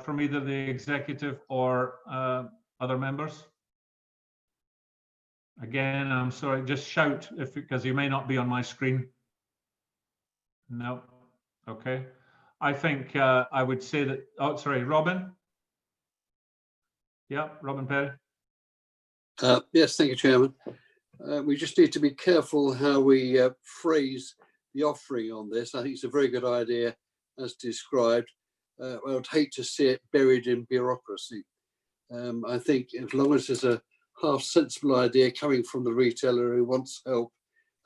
from either the executive or other members? Again, I'm sorry, just shout because you may not be on my screen. No. Okay. I think I would say that, oh, sorry, Robin. Yeah, Robin Perry. Yes, thank you, Chairman. We just need to be careful how we phrase the offering on this. I think it's a very good idea as described. I would hate to see it buried in bureaucracy. I think as long as there's a half sensible idea coming from the retailer who wants help,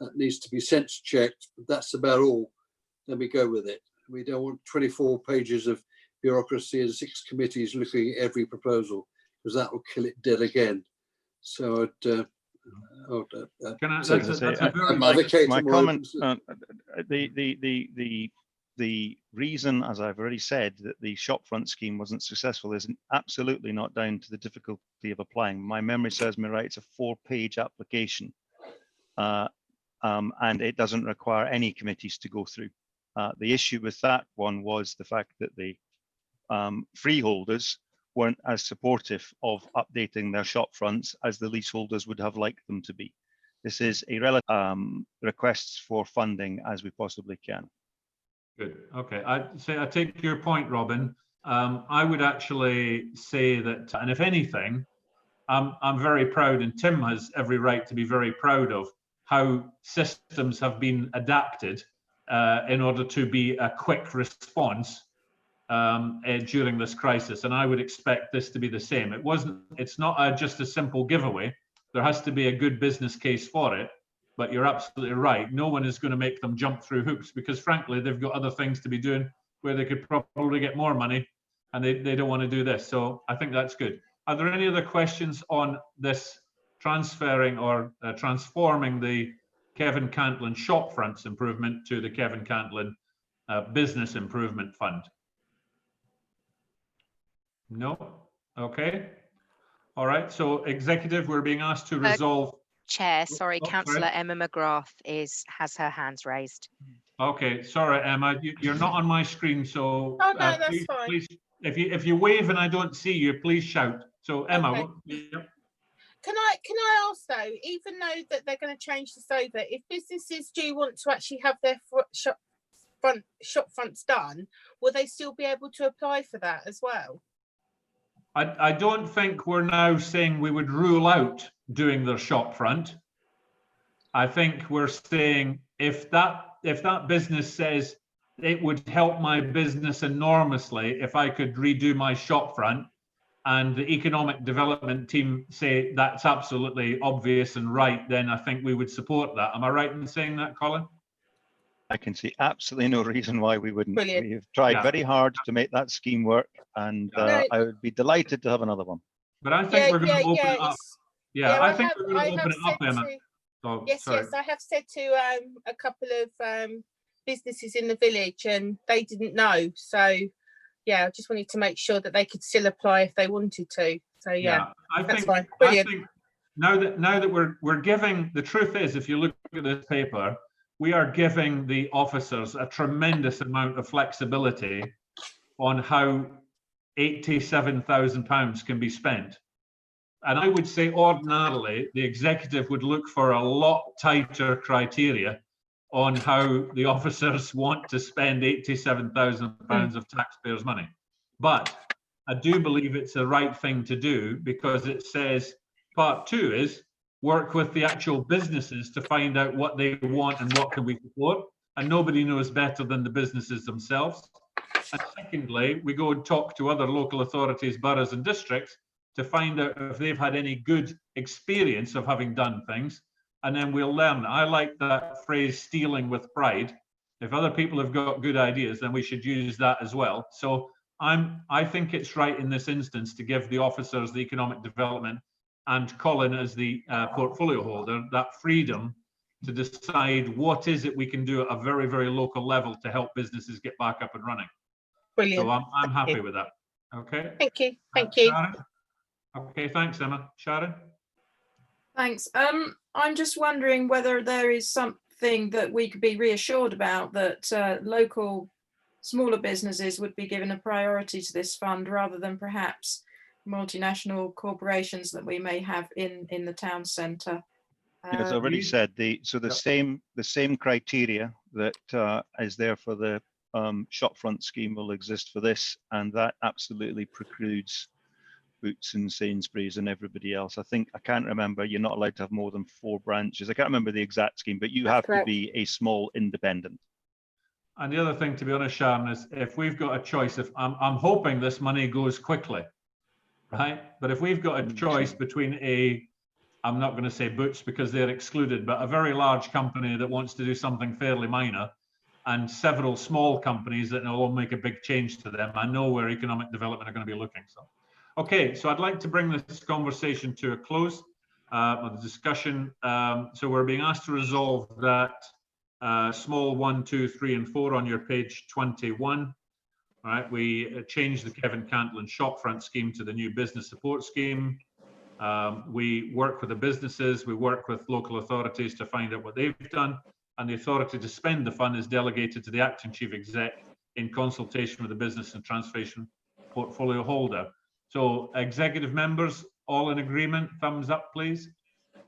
that needs to be sense checked. But that's about all. Then we go with it. We don't want 24 pages of bureaucracy and 6 committees looking at every proposal, because that will kill it dead again. So I'd my comment, the reason, as I've already said, that the shopfront scheme wasn't successful is absolutely not down to the difficulty of applying. My memory serves me right, it's a 4-page application, and it doesn't require any committees to go through. The issue with that one was the fact that the freeholders weren't as supportive of updating their shop fronts as the leaseholders would have liked them to be. This is a relative requests for funding as we possibly can. Good. Okay. I take your point, Robin. I would actually say that, and if anything, I'm very proud, and Tim has every right to be very proud of how systems have been adapted in order to be a quick response during this crisis, and I would expect this to be the same. It's not just a simple giveaway. There has to be a good business case for it, but you're absolutely right. No one is going to make them jump through hoops because frankly, they've got other things to be doing where they could probably get more money, and they don't want to do this. So I think that's good. Are there any other questions on this transferring or transforming the Kevin Cantlin Shopfronts improvement to the Kevin Cantlin Business Improvement Fund? No? Okay. All right. So executive, we're being asked to resolve. Chair, sorry, sorry. Councillor Emma McGrath has her hands raised. Okay, sorry, Emma, you're not on my screen, so Oh, no, that's please, fine. please, if you wave and I don't see you, please shout. So Emma, Okay. yep. Can I ask though, even though that they're going to change this over, if businesses do want to actually have their shop fronts done, will they still be able to apply for that as well? I don't think we're now saying we would rule out doing their shop front. I think we're saying if that business says it would help my business enormously if I could redo my shop front, and the economic development team say that's absolutely obvious and right, then I think we would support that. Am I right in saying that, Colin? I can see absolutely no reason why we wouldn't. Brilliant. We've tried Yeah. very hard to make that scheme work, and No. I would be delighted to have another one. But I think we're going to open it up. it's- Yeah, I think have- we're going to I open have it up, said Emma. to- Oh, Yes, sorry. yes, I have said to a couple of businesses in the village, and they didn't know. So, yeah, I just wanted to make sure that they could still apply if they wanted to. So, yeah, I that's think, fine. I Brilliant. think now that we're giving, the truth is, if you look at this paper, we are giving the officers a tremendous amount of flexibility on how £87,000 can be spent. And I would say ordinarily, the executive would look for a lot tighter criteria on how the officers want to spend £87,000 of taxpayers' money. But I do believe it's the right thing to do because it says part two is work with the actual businesses to find out what they want and what can we support. And nobody knows better than the businesses themselves. And secondly, we go and talk to other local authorities, boroughs and districts to find out if they've had any good experience of having done things, and then we'll learn. I like that phrase, stealing with pride. If other people have got good ideas, then we should use that as well. So I think it's right in this instance to give the officers, the economic development, and Colin as the portfolio holder, that freedom to decide what is it we can do at a very, very local level to help businesses get back up and running. Brilliant. So I'm happy with that. Okay. Thank you. Thank you. Sharon? Okay, thanks, Emma. Sharon? Thanks. I'm just wondering whether there is something that we could be reassured about, that local smaller businesses would be given a priority to this fund rather than perhaps multinational corporations that we may have in the town centre. As already said, the same criteria that is there for the shopfront scheme will exist for this, and that absolutely precludes Boots and Sainsbury's and everybody else. I can't remember, you're not allowed to have more than 4 branches. I can't remember the exact scheme, but you have to be a small independent. And the other thing, to be honest, Sharon, is if we've got a choice, if I'm hoping this money goes quickly, right? But if we've got a choice between I'm not going to say Boots because they're excluded, but a very large company that wants to do something fairly minor, and several small companies that will make a big change to them, I know where economic development are going to be looking. So, okay, so I'd like to bring this conversation to a close of the discussion. So we're being asked to resolve that small 1, 2, 3, and 4 on your page 21. All right, we changed the Kevin Cantlin Shopfront scheme to the new business support scheme. We work with the businesses, we work with local authorities to find out what they've done, and the authority to spend the fund is delegated to the acting chief exec in consultation with the business and transformation portfolio holder. So executive members, all in agreement, thumbs up, please.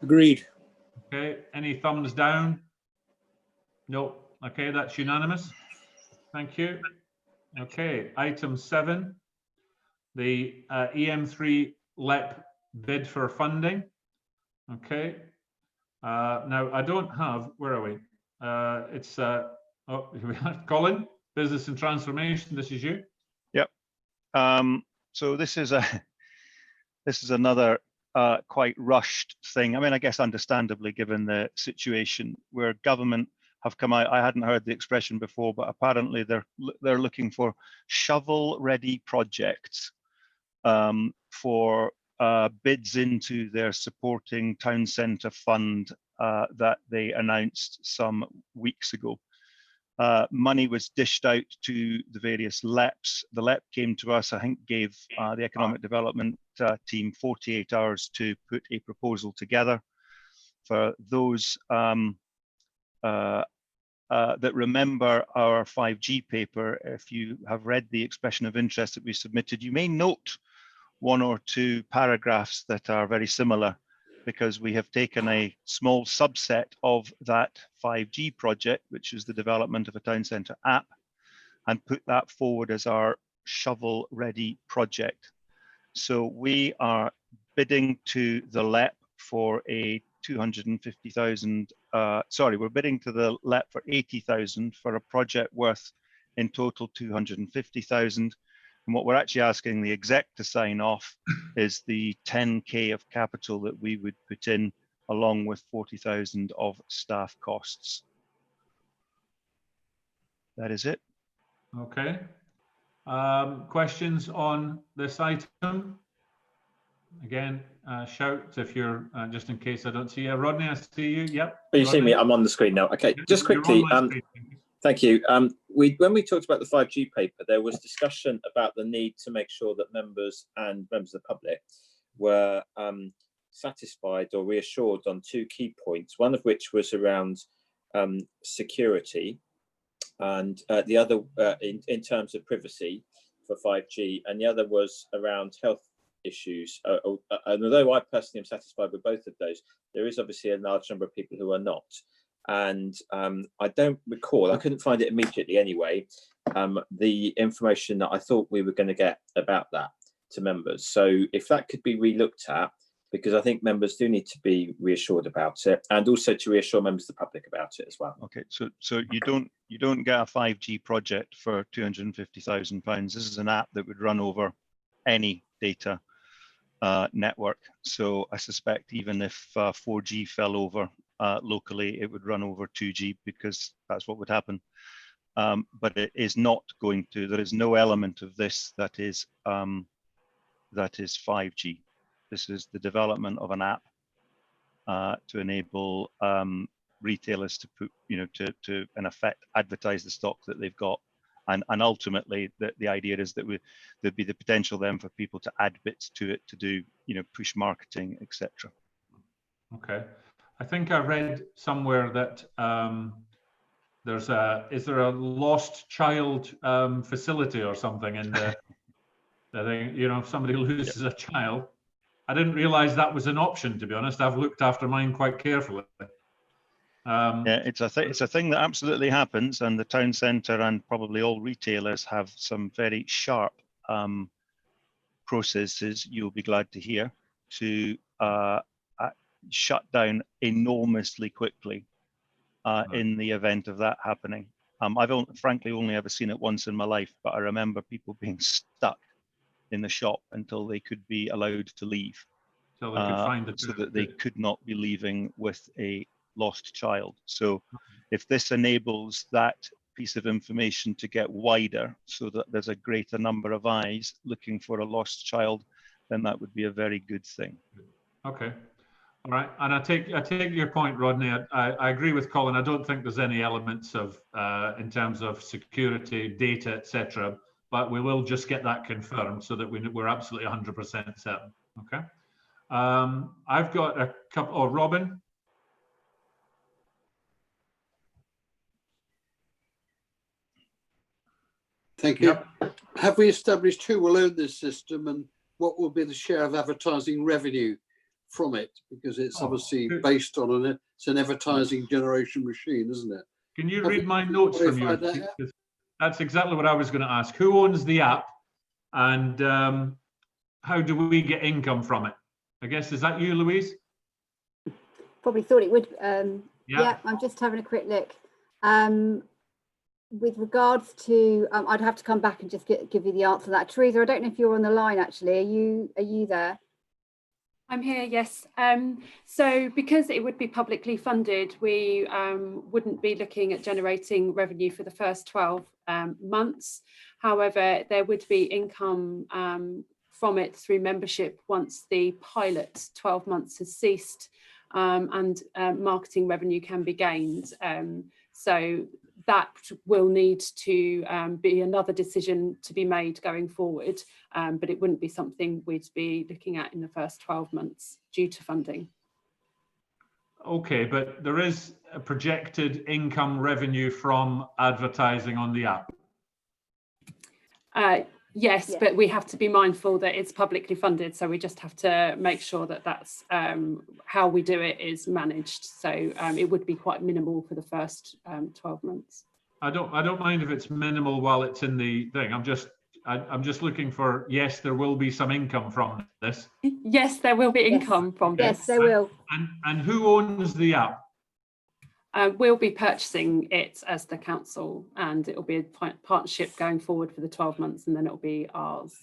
Agreed. Okay, any thumbs down? No, okay, that's unanimous. Thank you. Okay, item 7, the EM3 LEP bid for funding. Okay, Now, I don't have, where are we? It's, oh, here we are. Colin, Business and Transformation, this is you. Yep. So this is another quite rushed thing. I mean, I guess understandably, given the situation where government have come out. I hadn't heard the expression before, but apparently they're looking for shovel-ready projects for bids into their supporting town centre fund that they announced some weeks ago. Money was dished out to the various LEPs. The LEP came to us, I think gave the Economic Development team 48 hours to put a proposal together. For those that remember our 5G paper, if you have read the expression of interest that we submitted, you may note one or two paragraphs that are very similar, because we have taken a small subset of that 5G project, which is the development of a town centre app, and put that forward as our shovel-ready project. So we are bidding to the LEP for a 250,000, sorry, we're bidding to the LEP for 80,000 for a project worth in total 250,000. And what we're actually asking the exec to sign off is the 10K of capital that we would put in, along with 40,000 of staff costs. That is it. Okay. Questions on this item? Again, shout if you're, just in case I don't see you. Rodney, I see you. Yep. Oh, you see me? I'm on the screen now. Okay, just quickly. Thank you. When we talked about the 5G paper, there was discussion about the need to make sure that members and members of the public were satisfied or reassured on two key points. One of which was around security, and the other in terms of privacy for 5G, and the other was around health issues. And although I personally am satisfied with both of those, there is obviously a large number of people who are not. And I don't recall, I couldn't find it immediately anyway, the information that I thought we were going to get about that to members. So if that could be re-looked at, because I think members do need to be reassured about it, and also to reassure members of the public about it as well. Okay, so you don't get a 5G project for £250,000. This is an app that would run over any data network. So I suspect even if 4G fell over locally, it would run over 2G, because that's what would happen. But it is not going to. There is no element of this that is 5G. This is the development of an app to enable retailers to put, to in effect advertise the stock that they've got, and ultimately the idea is that there'd be the potential then for people to add bits to it to do, push marketing, etc. Okay, I think I read somewhere that is there a lost child facility or something in the I think, if somebody loses a child. I didn't realize that was an option, to be honest. I've looked after mine quite carefully. Yeah, it's a thing that absolutely happens, and the town centre and probably all retailers have some very sharp processes, you'll be glad to hear, to shut down enormously quickly in the event of that happening. I've frankly only ever seen it once in my life, but I remember people being stuck in the shop until they could be allowed to leave, so they could find so that they could not be leaving with a lost child. So if this enables that piece of information to get wider so that there's a greater number of eyes looking for a lost child, then that would be a very good thing. Okay. All right, and I take your point, Rodney. I agree with Colin. I don't think there's any elements of in terms of security, data, etc. But we will just get that confirmed so that we're absolutely 100% certain. Okay. I've got a couple. Oh, Robin. Thank you. Yep. Have we established who will own this system and what will be the share of advertising revenue from it? Because it's obviously based on it's an advertising generation machine, isn't it? Can you read my notes from you? That's exactly what I was going to ask. Who owns the app, and how do we get income from it? I guess, is that you, Louise? probably thought it would. Yeah. Yeah, I'm just having a quick look. With regards to, I'd have to come back and just give you the answer to that. Teresa, I don't know if you're on the line actually. Are you there? I'm here, yes. So because it would be publicly funded, we wouldn't be looking at generating revenue for the first 12 months. However, there would be income from it through membership once the pilot 12 months has ceased, and marketing revenue can be gained. So that will need to be another decision to be made going forward, but it wouldn't be something we'd be looking at in the first 12 months due to funding. Okay, but there is a projected income revenue from advertising on the app. Yes, but we have to be mindful that it's publicly funded, so we just have to make sure that that's how we do it is managed. So it would be quite minimal for the first 12 months. I don't mind if it's minimal while it's in the thing. I'm just looking for, yes, there will be some income from this. Yes, there will be income from this. Yes, there will. And who owns the app? We'll be purchasing it as the council, and it'll be a partnership going forward for the 12 months, and then it'll be ours.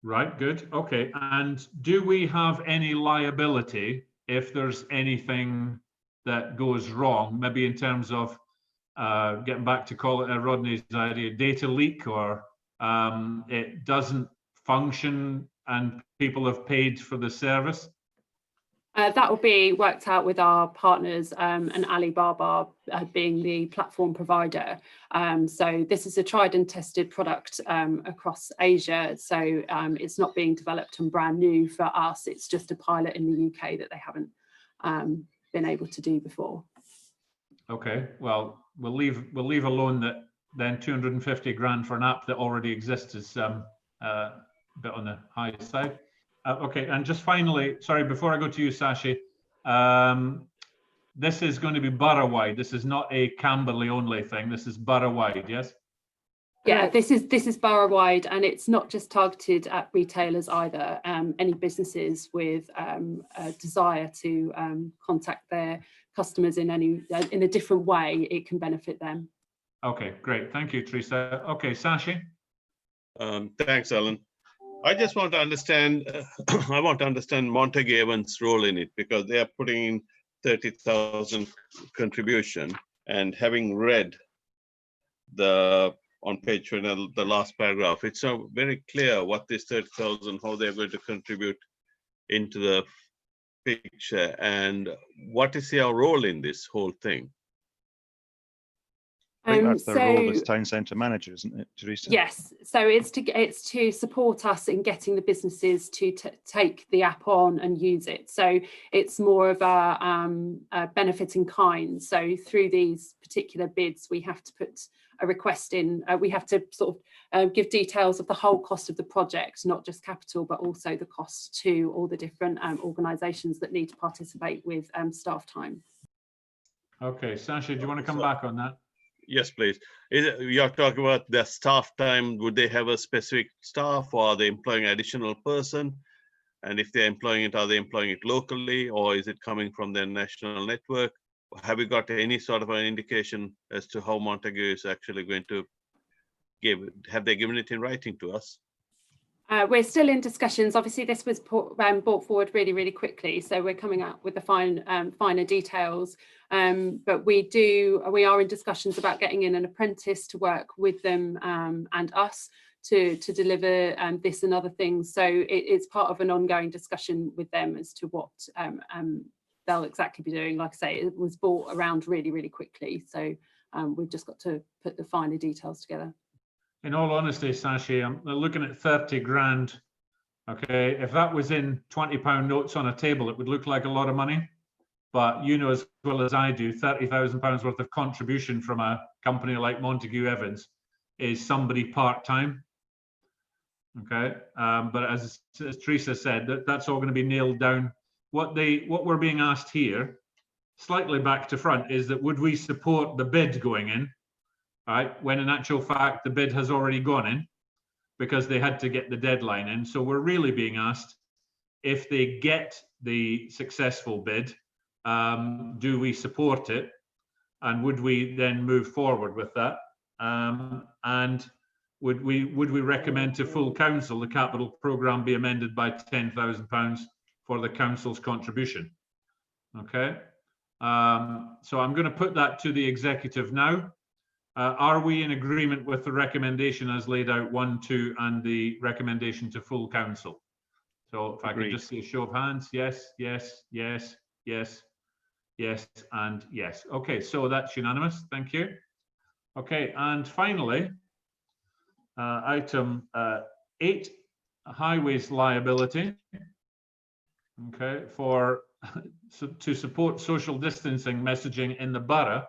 Right, good. Okay. And do we have any liability if there's anything that goes wrong, maybe in terms of getting back to Rodney's idea, data leak, or it doesn't function and people have paid for the service? That will be worked out with our partners, and Alibaba being the platform provider. So this is a tried and tested product across Asia. So it's not being developed and brand new for us. It's just a pilot in the UK that they haven't been able to do before. Okay, well, we'll leave alone that then 250 grand for an app that already exists is a bit on the high side. Okay, and just finally, sorry, before I go to you, Sashi, this is going to be borough-wide. This is not a Camberley only thing. This is borough-wide, yes? Yeah, this is borough-wide, and it's not just targeted at retailers either. Any businesses with a desire to contact their customers in a different way, it can benefit them. Okay, great. Thank you, Teresa. Okay, Sashi. Thanks, Alan. I just want to understand, I want to understand Montague Evans' role in it, because they are putting in 30,000 contribution, and having read on page 20, the last paragraph, it's not very clear what this 30,000, how they're going to contribute into the picture, and what is their role in this whole thing? I think that's their role as town centre manager, isn't it, Teresa? Yes, so it's to support us in getting the businesses to take the app on and use it. So it's more of a benefit in kind. So through these particular bids, we have to put a request in. We have to sort of give details of the whole cost of the project, not just capital, but also the cost to all the different organisations that need to participate with staff time. Okay, Sasha, do you want to come back on that? Yes, please. You're talking about the staff time. Would they have a specific staff, or are they employing an additional person? And if they're employing it, are they employing it locally, or is it coming from their national network? Have you got any sort of an indication as to how Montague is actually going to give? Have they given it in writing to us? We're still in discussions. Obviously, this was brought forward really, really quickly, so we're coming up with the finer details. But we are in discussions about getting in an apprentice to work with them and us to deliver this and other things. So it's part of an ongoing discussion with them as to what they'll exactly be doing. Like I say, it was brought around really, really quickly, so we've just got to put the finer details together. In all honesty, Sashi, I'm looking at 30 grand. Okay, if that was in £20 notes on a table, it would look like a lot of money. But you know as well as I do, £30,000 worth of contribution from a company like Montague Evans is somebody part-time. Okay, but as Teresa said, that's all going to be nailed down. What we're being asked here, slightly back to front, is that would we support the bid going in? Right, when in actual fact the bid has already gone in because they had to get the deadline in. So we're really being asked, if they get the successful bid, do we support it? And would we then move forward with that? And would we recommend to full council the capital programme be amended by £10,000 for the council's contribution? Okay, so I'm going to put that to the executive now. Are we in agreement with the recommendation as laid out 1, 2, and the recommendation to full council? So if I could just see a show of hands, yes, yes, yes, yes, yes, and yes. Okay, so that's unanimous. Thank you. Okay, and finally, item 8, highways liability. Okay, for to support social distancing messaging in the borough.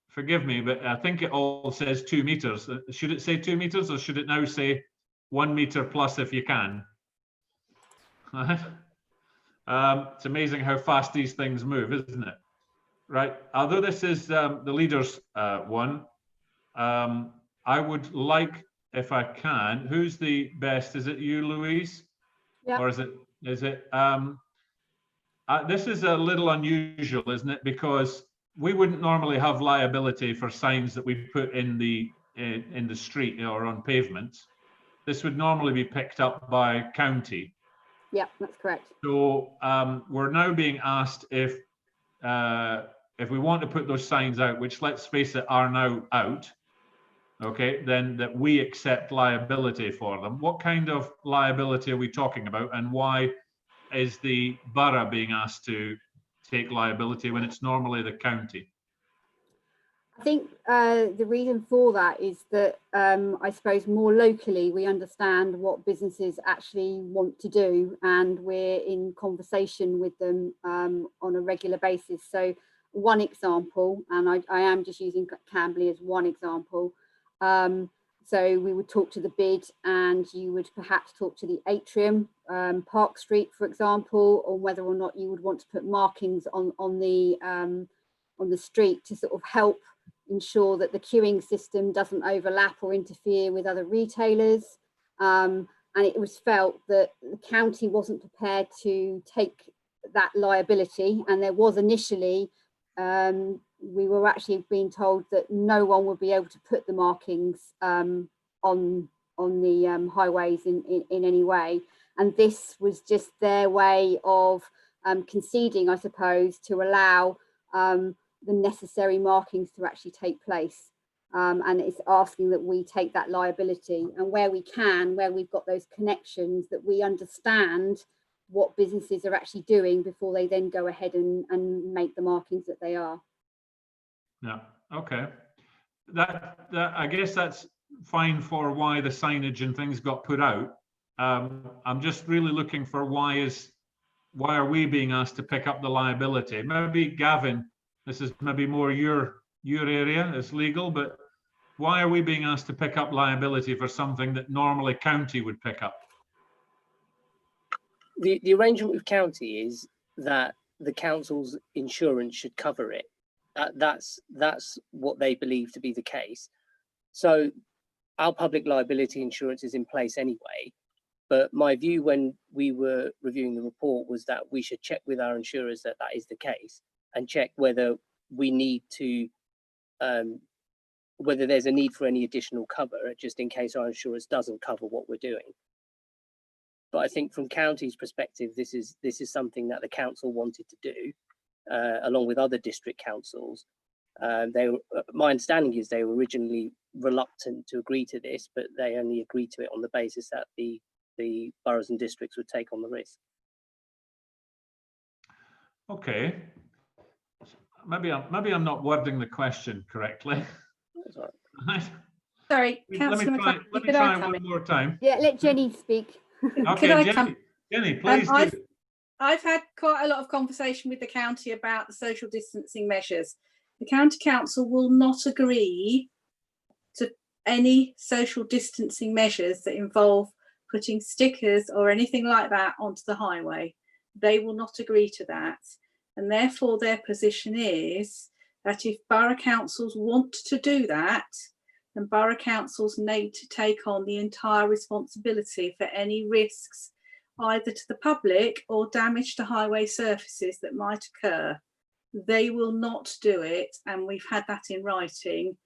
Forgive me, but I think it all says 2 meters. Should it say 2 meters, or should it now say 1 meter plus if you can? It's amazing how fast these things move, isn't it? Right. Although this is the leaders one, I would like, if I can, who's the best? Is it you, Louise? Yeah. Or is it? This is a little unusual, isn't it? Because we wouldn't normally have liability for signs that we put in the street or on pavements. This would normally be picked up by county. Yeah, that's correct. So we're now being asked if we want to put those signs out, which, let's face it, are now out, okay, then that we accept liability for them. What kind of liability are we talking about, and why is the borough being asked to take liability when it's normally the county? I think the reason for that is that I suppose more locally we understand what businesses actually want to do, and we're in conversation with them on a regular basis. So one example, and I am just using Camberley as one example. So we would talk to the bid, and you would perhaps talk to the atrium, Park Street, for example, on whether or not you would want to put markings on the street to sort of help ensure that the queuing system doesn't overlap or interfere with other retailers. And it was felt that the county wasn't prepared to take that liability. And there was initially, we were actually being told that no one would be able to put the markings on the highways in any way. And this was just their way of conceding, I suppose, to allow the necessary markings to actually take place. And it's asking that we take that liability, and where we can, where we've got those connections, that we understand what businesses are actually doing before they then go ahead and make the markings that they are. Yeah, okay. That I guess that's fine for why the signage and things got put out. I'm just really looking for why are we being asked to pick up the liability? Maybe Gavin, this is maybe more your area, it's legal, but why are we being asked to pick up liability for something that normally county would pick up? The arrangement with county is that the council's insurance should cover it. That's what they believe to be the case. So our public liability insurance is in place anyway. But my view when we were reviewing the report was that we should check with our insurers that that is the case, and check whether we need to, whether there's a need for any additional cover, just in case our insurance doesn't cover what we're doing. But I think from county's perspective, this is something that the council wanted to do, along with other district councils. My understanding is they were originally reluctant to agree to this, but they only agreed to it on the basis that the boroughs and districts would take on the risk. Okay. Maybe I'm not wording the question correctly. That's all right. Sorry, Let me try one more time. Yeah, let Jenny speak. Okay, Jenny, please do. I've had quite a lot of conversation with the county about the social distancing measures. The county council will not agree to any social distancing measures that involve putting stickers or anything like that onto the highway. They will not agree to that. And therefore their position is that if borough councils want to do that, then borough councils need to take on the entire responsibility for any risks either to the public or damage to highway surfaces that might occur. They will not do it, and we've had that in writing.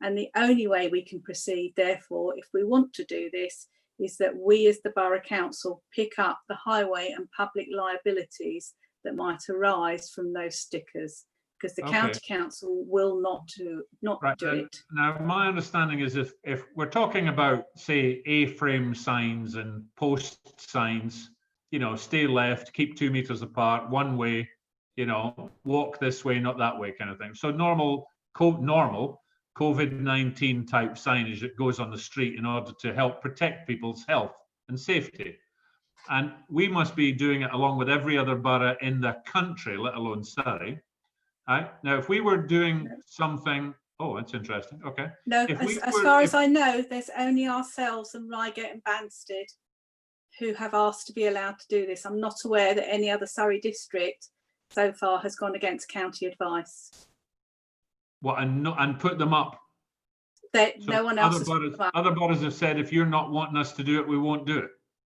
And the only way we can proceed, therefore, if we want to do this, is that we as the Borough Council pick up the highway and public liabilities that might arise from those stickers, because the County Council will not do it. Now, my understanding is if we're talking about, say, A-frame signs and post signs, you know, stay left, keep 2 meters apart, one way, you know, walk this way, not that way kind of thing. So normal COVID-19 type signage that goes on the street in order to help protect people's health and safety. And we must be doing it along with every other borough in the country, let alone Surrey. Right? Now, if we were doing something, oh, that's interesting. Okay. No, as far as I know, there's only ourselves and Reigate and Banstead who have asked to be allowed to do this. I'm not aware that any other Surrey district so far has gone against county advice. What, and put them up? So no one else. Other boroughs have said, if you're not wanting us to do it, we won't do it.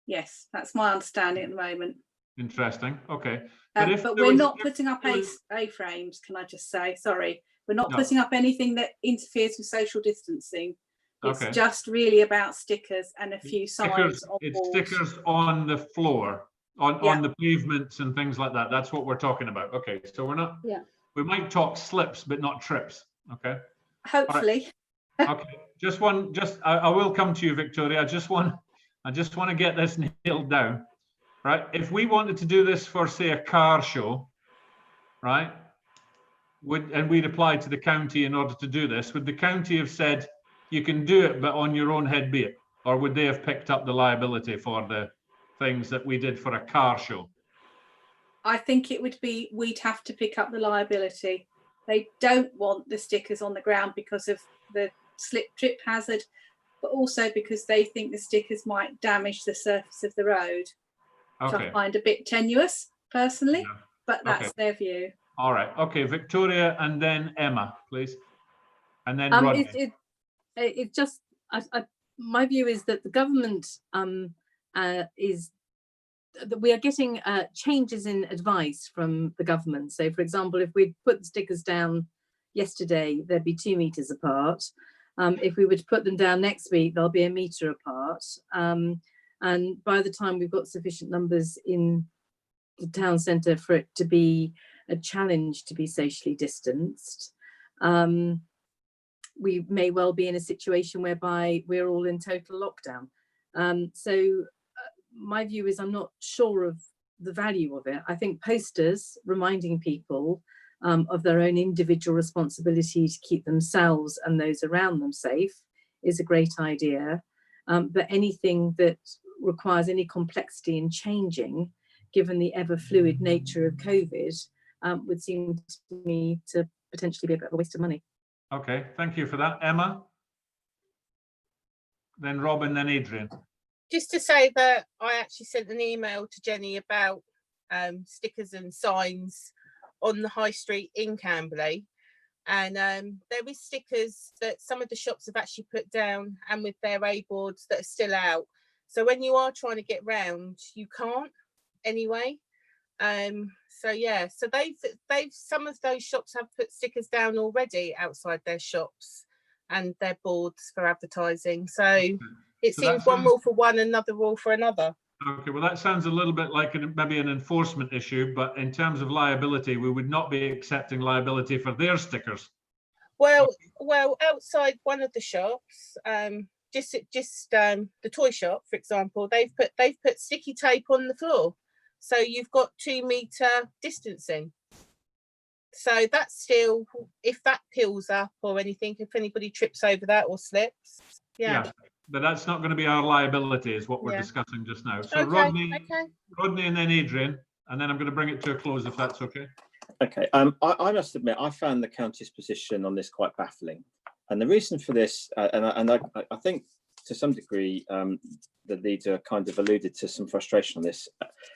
Yes, that's my understanding at the moment. Interesting. Okay. But we're not putting up A-frames, can I just say? Sorry. We're not putting up anything that interferes with social distancing. It's just really about stickers and a few signs on walls. Stickers on the floor, on the pavements and things like that. That's what we're talking about. Okay, so we're not, we might talk slips, but not trips. Okay. Hopefully. Okay, I will come to you, Victoria. I just want to get this nailed down. Right, if we wanted to do this for, say, a car show, right, and we'd applied to the county in order to do this, would the county have said, you can do it, but on your own head be it? Or would they have picked up the liability for the things that we did for a car show? I think it would be, we'd have to pick up the liability. They don't want the stickers on the ground because of the slip-trip hazard, but also because they think the stickers might damage the surface of the road. Which I find a bit tenuous personally, but that's their view. All right. Okay, Victoria, and then Emma, please, and then Rodney. It just, my view is that the government is that we are getting changes in advice from the government. So, for example, if we put the stickers down yesterday, they'd be 2 meters apart. If we were to put them down next week, they'll be 1 meter apart. And by the time we've got sufficient numbers in the town centre for it to be a challenge to be socially distanced, we may well be in a situation whereby we're all in total lockdown. So my view is I'm not sure of the value of it. I think posters reminding people of their own individual responsibility to keep themselves and those around them safe is a great idea. But anything that requires any complexity in changing, given the ever fluid nature of COVID, would seem to me to potentially be a bit of a waste of money. Okay, thank you for that. Emma? Then Robin, then Adrian. Just to say that I actually sent an email to Jenny about stickers and signs on the high street in Camberley. And there is stickers that some of the shops have actually put down and with their A boards that are still out. So when you are trying to get round, you can't anyway. So yeah, so they've some of those shops have put stickers down already outside their shops and their boards for advertising. So it seems one rule for one, another rule for another. Okay, well, that sounds a little bit like maybe an enforcement issue, but in terms of liability, we would not be accepting liability for their stickers. Well, outside one of the shops, just the toy shop, for example, they've put sticky tape on the floor, so you've got 2 meter distancing. So that's still, if that peels up or anything, if anybody trips over that or slips, yeah. But that's not going to be our liability, is what we're discussing just now. So Rodney and then Adrian, and then I'm going to bring it to a close if that's okay. Okay, I must admit, I found the county's position on this quite baffling. And the reason for this, I think to some degree, the leader kind of alluded to some frustration on this.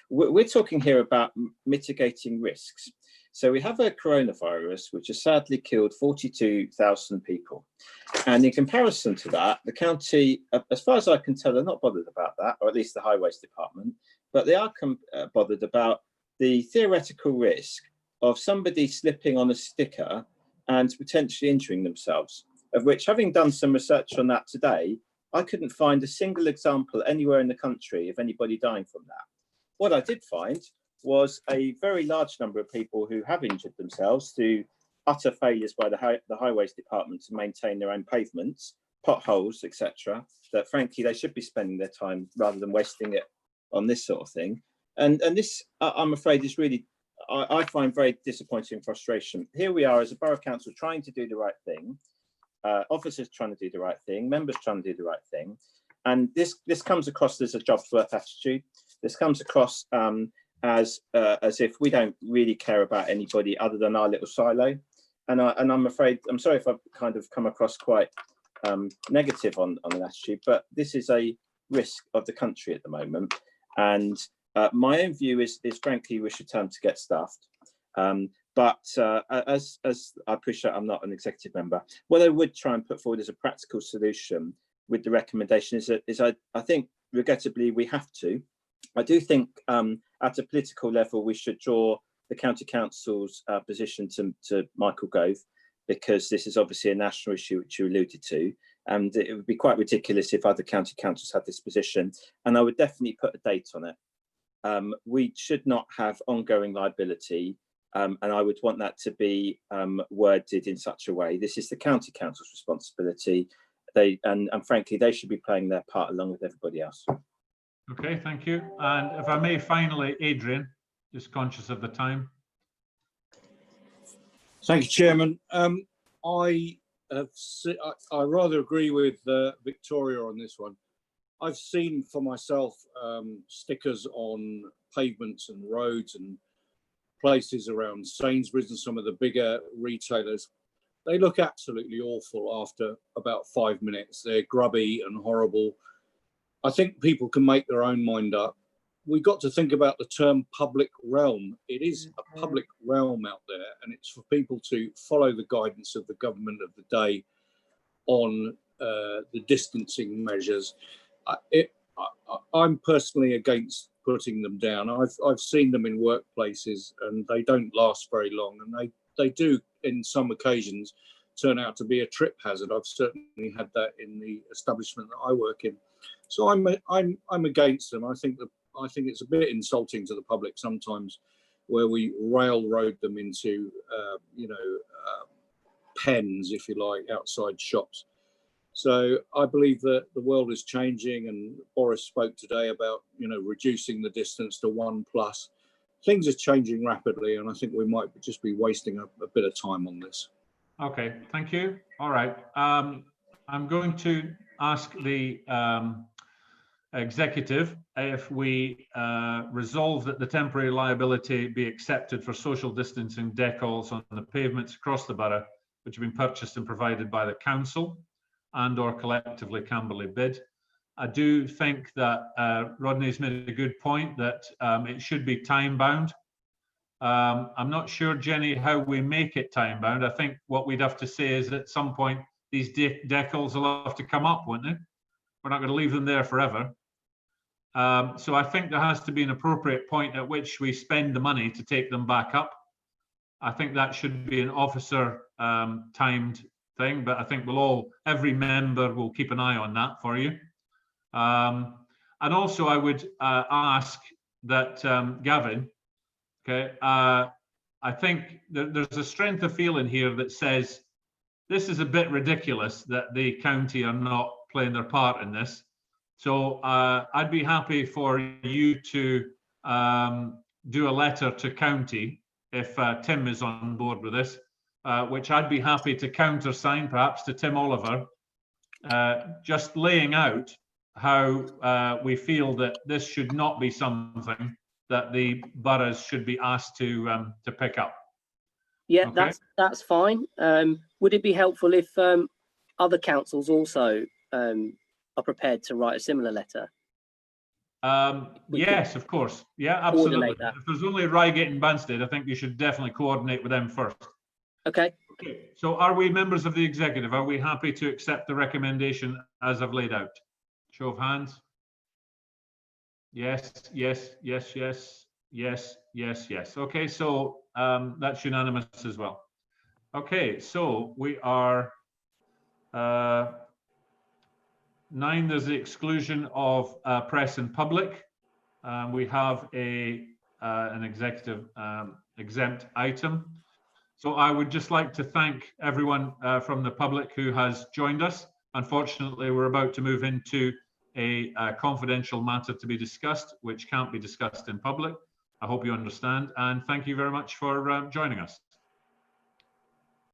We're talking here about mitigating risks. So we have a coronavirus, which has sadly killed 42,000 people. And in comparison to that, the county, as far as I can tell, are not bothered about that, or at least the highways department. but they are bothered about the theoretical risk of somebody slipping on a sticker and potentially injuring themselves, of which, having done some research on that today, I couldn't find a single example anywhere in the country of anybody dying from that. What I did find was a very large number of people who have injured themselves through utter failures by the highways department to maintain their own pavements, potholes, etc., that frankly they should be spending their time rather than wasting it on this sort of thing. And this, I'm afraid, is really, I find very disappointing and frustration. Here we are as a borough council trying to do the right thing, officers trying to do the right thing, members trying to do the right thing, and this comes across as a job's worth attitude. This comes across as if we don't really care about anybody other than our little silo. And I'm afraid, I'm sorry if I've kind of come across quite negative on an attitude, but this is a risk of the country at the moment. And my own view is frankly, we should turn to get staffed. But as I appreciate, I'm not an executive member, what I would try and put forward as a practical solution with the recommendation is I think, regrettably, we have to. I do think at a political level, we should draw the county council's position to Michael Gove, because this is obviously a national issue which you alluded to, and it would be quite ridiculous if other county councils had this position, and I would definitely put a date on it. We should not have ongoing liability, and I would want that to be worded in such a way. This is the county council's responsibility. And frankly, they should be playing their part along with everybody else. Okay, thank you. And if I may, finally, Adrian, just conscious of the time. Thank you, Chairman. I rather agree with Victoria on this one. I've seen for myself stickers on pavements and roads and places around Sainsbury's and some of the bigger retailers. They look absolutely awful after about 5 minutes. They're grubby and horrible. I think people can make their own mind up. We've got to think about the term public realm. It is a public realm out there, and it's for people to follow the guidance of the government of the day on the distancing measures. I'm personally against putting them down. I've seen them in workplaces, and they don't last very long, and they do, in some occasions, turn out to be a trip hazard. I've certainly had that in the establishment that I work in. So I'm against them. I think it's a bit insulting to the public sometimes, where we railroad them into pens, if you like, outside shops. So I believe that the world is changing, and Boris spoke today about reducing the distance to 1+. Things are changing rapidly, and I think we might just be wasting a bit of time on this. Okay, thank you. All right. I'm going to ask the executive if we resolve that the temporary liability be accepted for social distancing decals on the pavements across the borough, which have been purchased and provided by the council and or collectively Camberley bid. I do think that Rodney's made a good point that it should be time bound. I'm not sure, Jenny, how we make it time bound. I think what we'd have to say is at some point these decals will have to come up, won't they? We're not going to leave them there forever. So I think there has to be an appropriate point at which we spend the money to take them back up. I think that should be an officer timed thing, but I think every member will keep an eye on that for you. And also I would ask that Gavin, okay, I think there's a strength of feeling here that says this is a bit ridiculous that the county are not playing their part in this. So I'd be happy for you to do a letter to county if Tim is on board with this, which I'd be happy to countersign perhaps to Tim Oliver, just laying out how we feel that this should not be something that the boroughs should be asked to pick up. Yeah, okay? that's fine. Would it be helpful if other councils also are prepared to write a similar letter? Yes, of course. Yeah, absolutely. If there's only Reigate and Banstead, I think you should definitely coordinate with them first. Okay. Okay. So are we members of the executive? Are we happy to accept the recommendation as I've laid out? Show of hands. Yes, yes, yes, yes, yes, yes, yes. Okay, so that's unanimous as well. Okay, so we are 9, there's the exclusion of press and public. We have an executive exempt item. So I would just like to thank everyone from the public who has joined us. Unfortunately, we're about to move into a confidential matter to be discussed, which can't be discussed in public. I hope you understand, and thank you very much for joining us.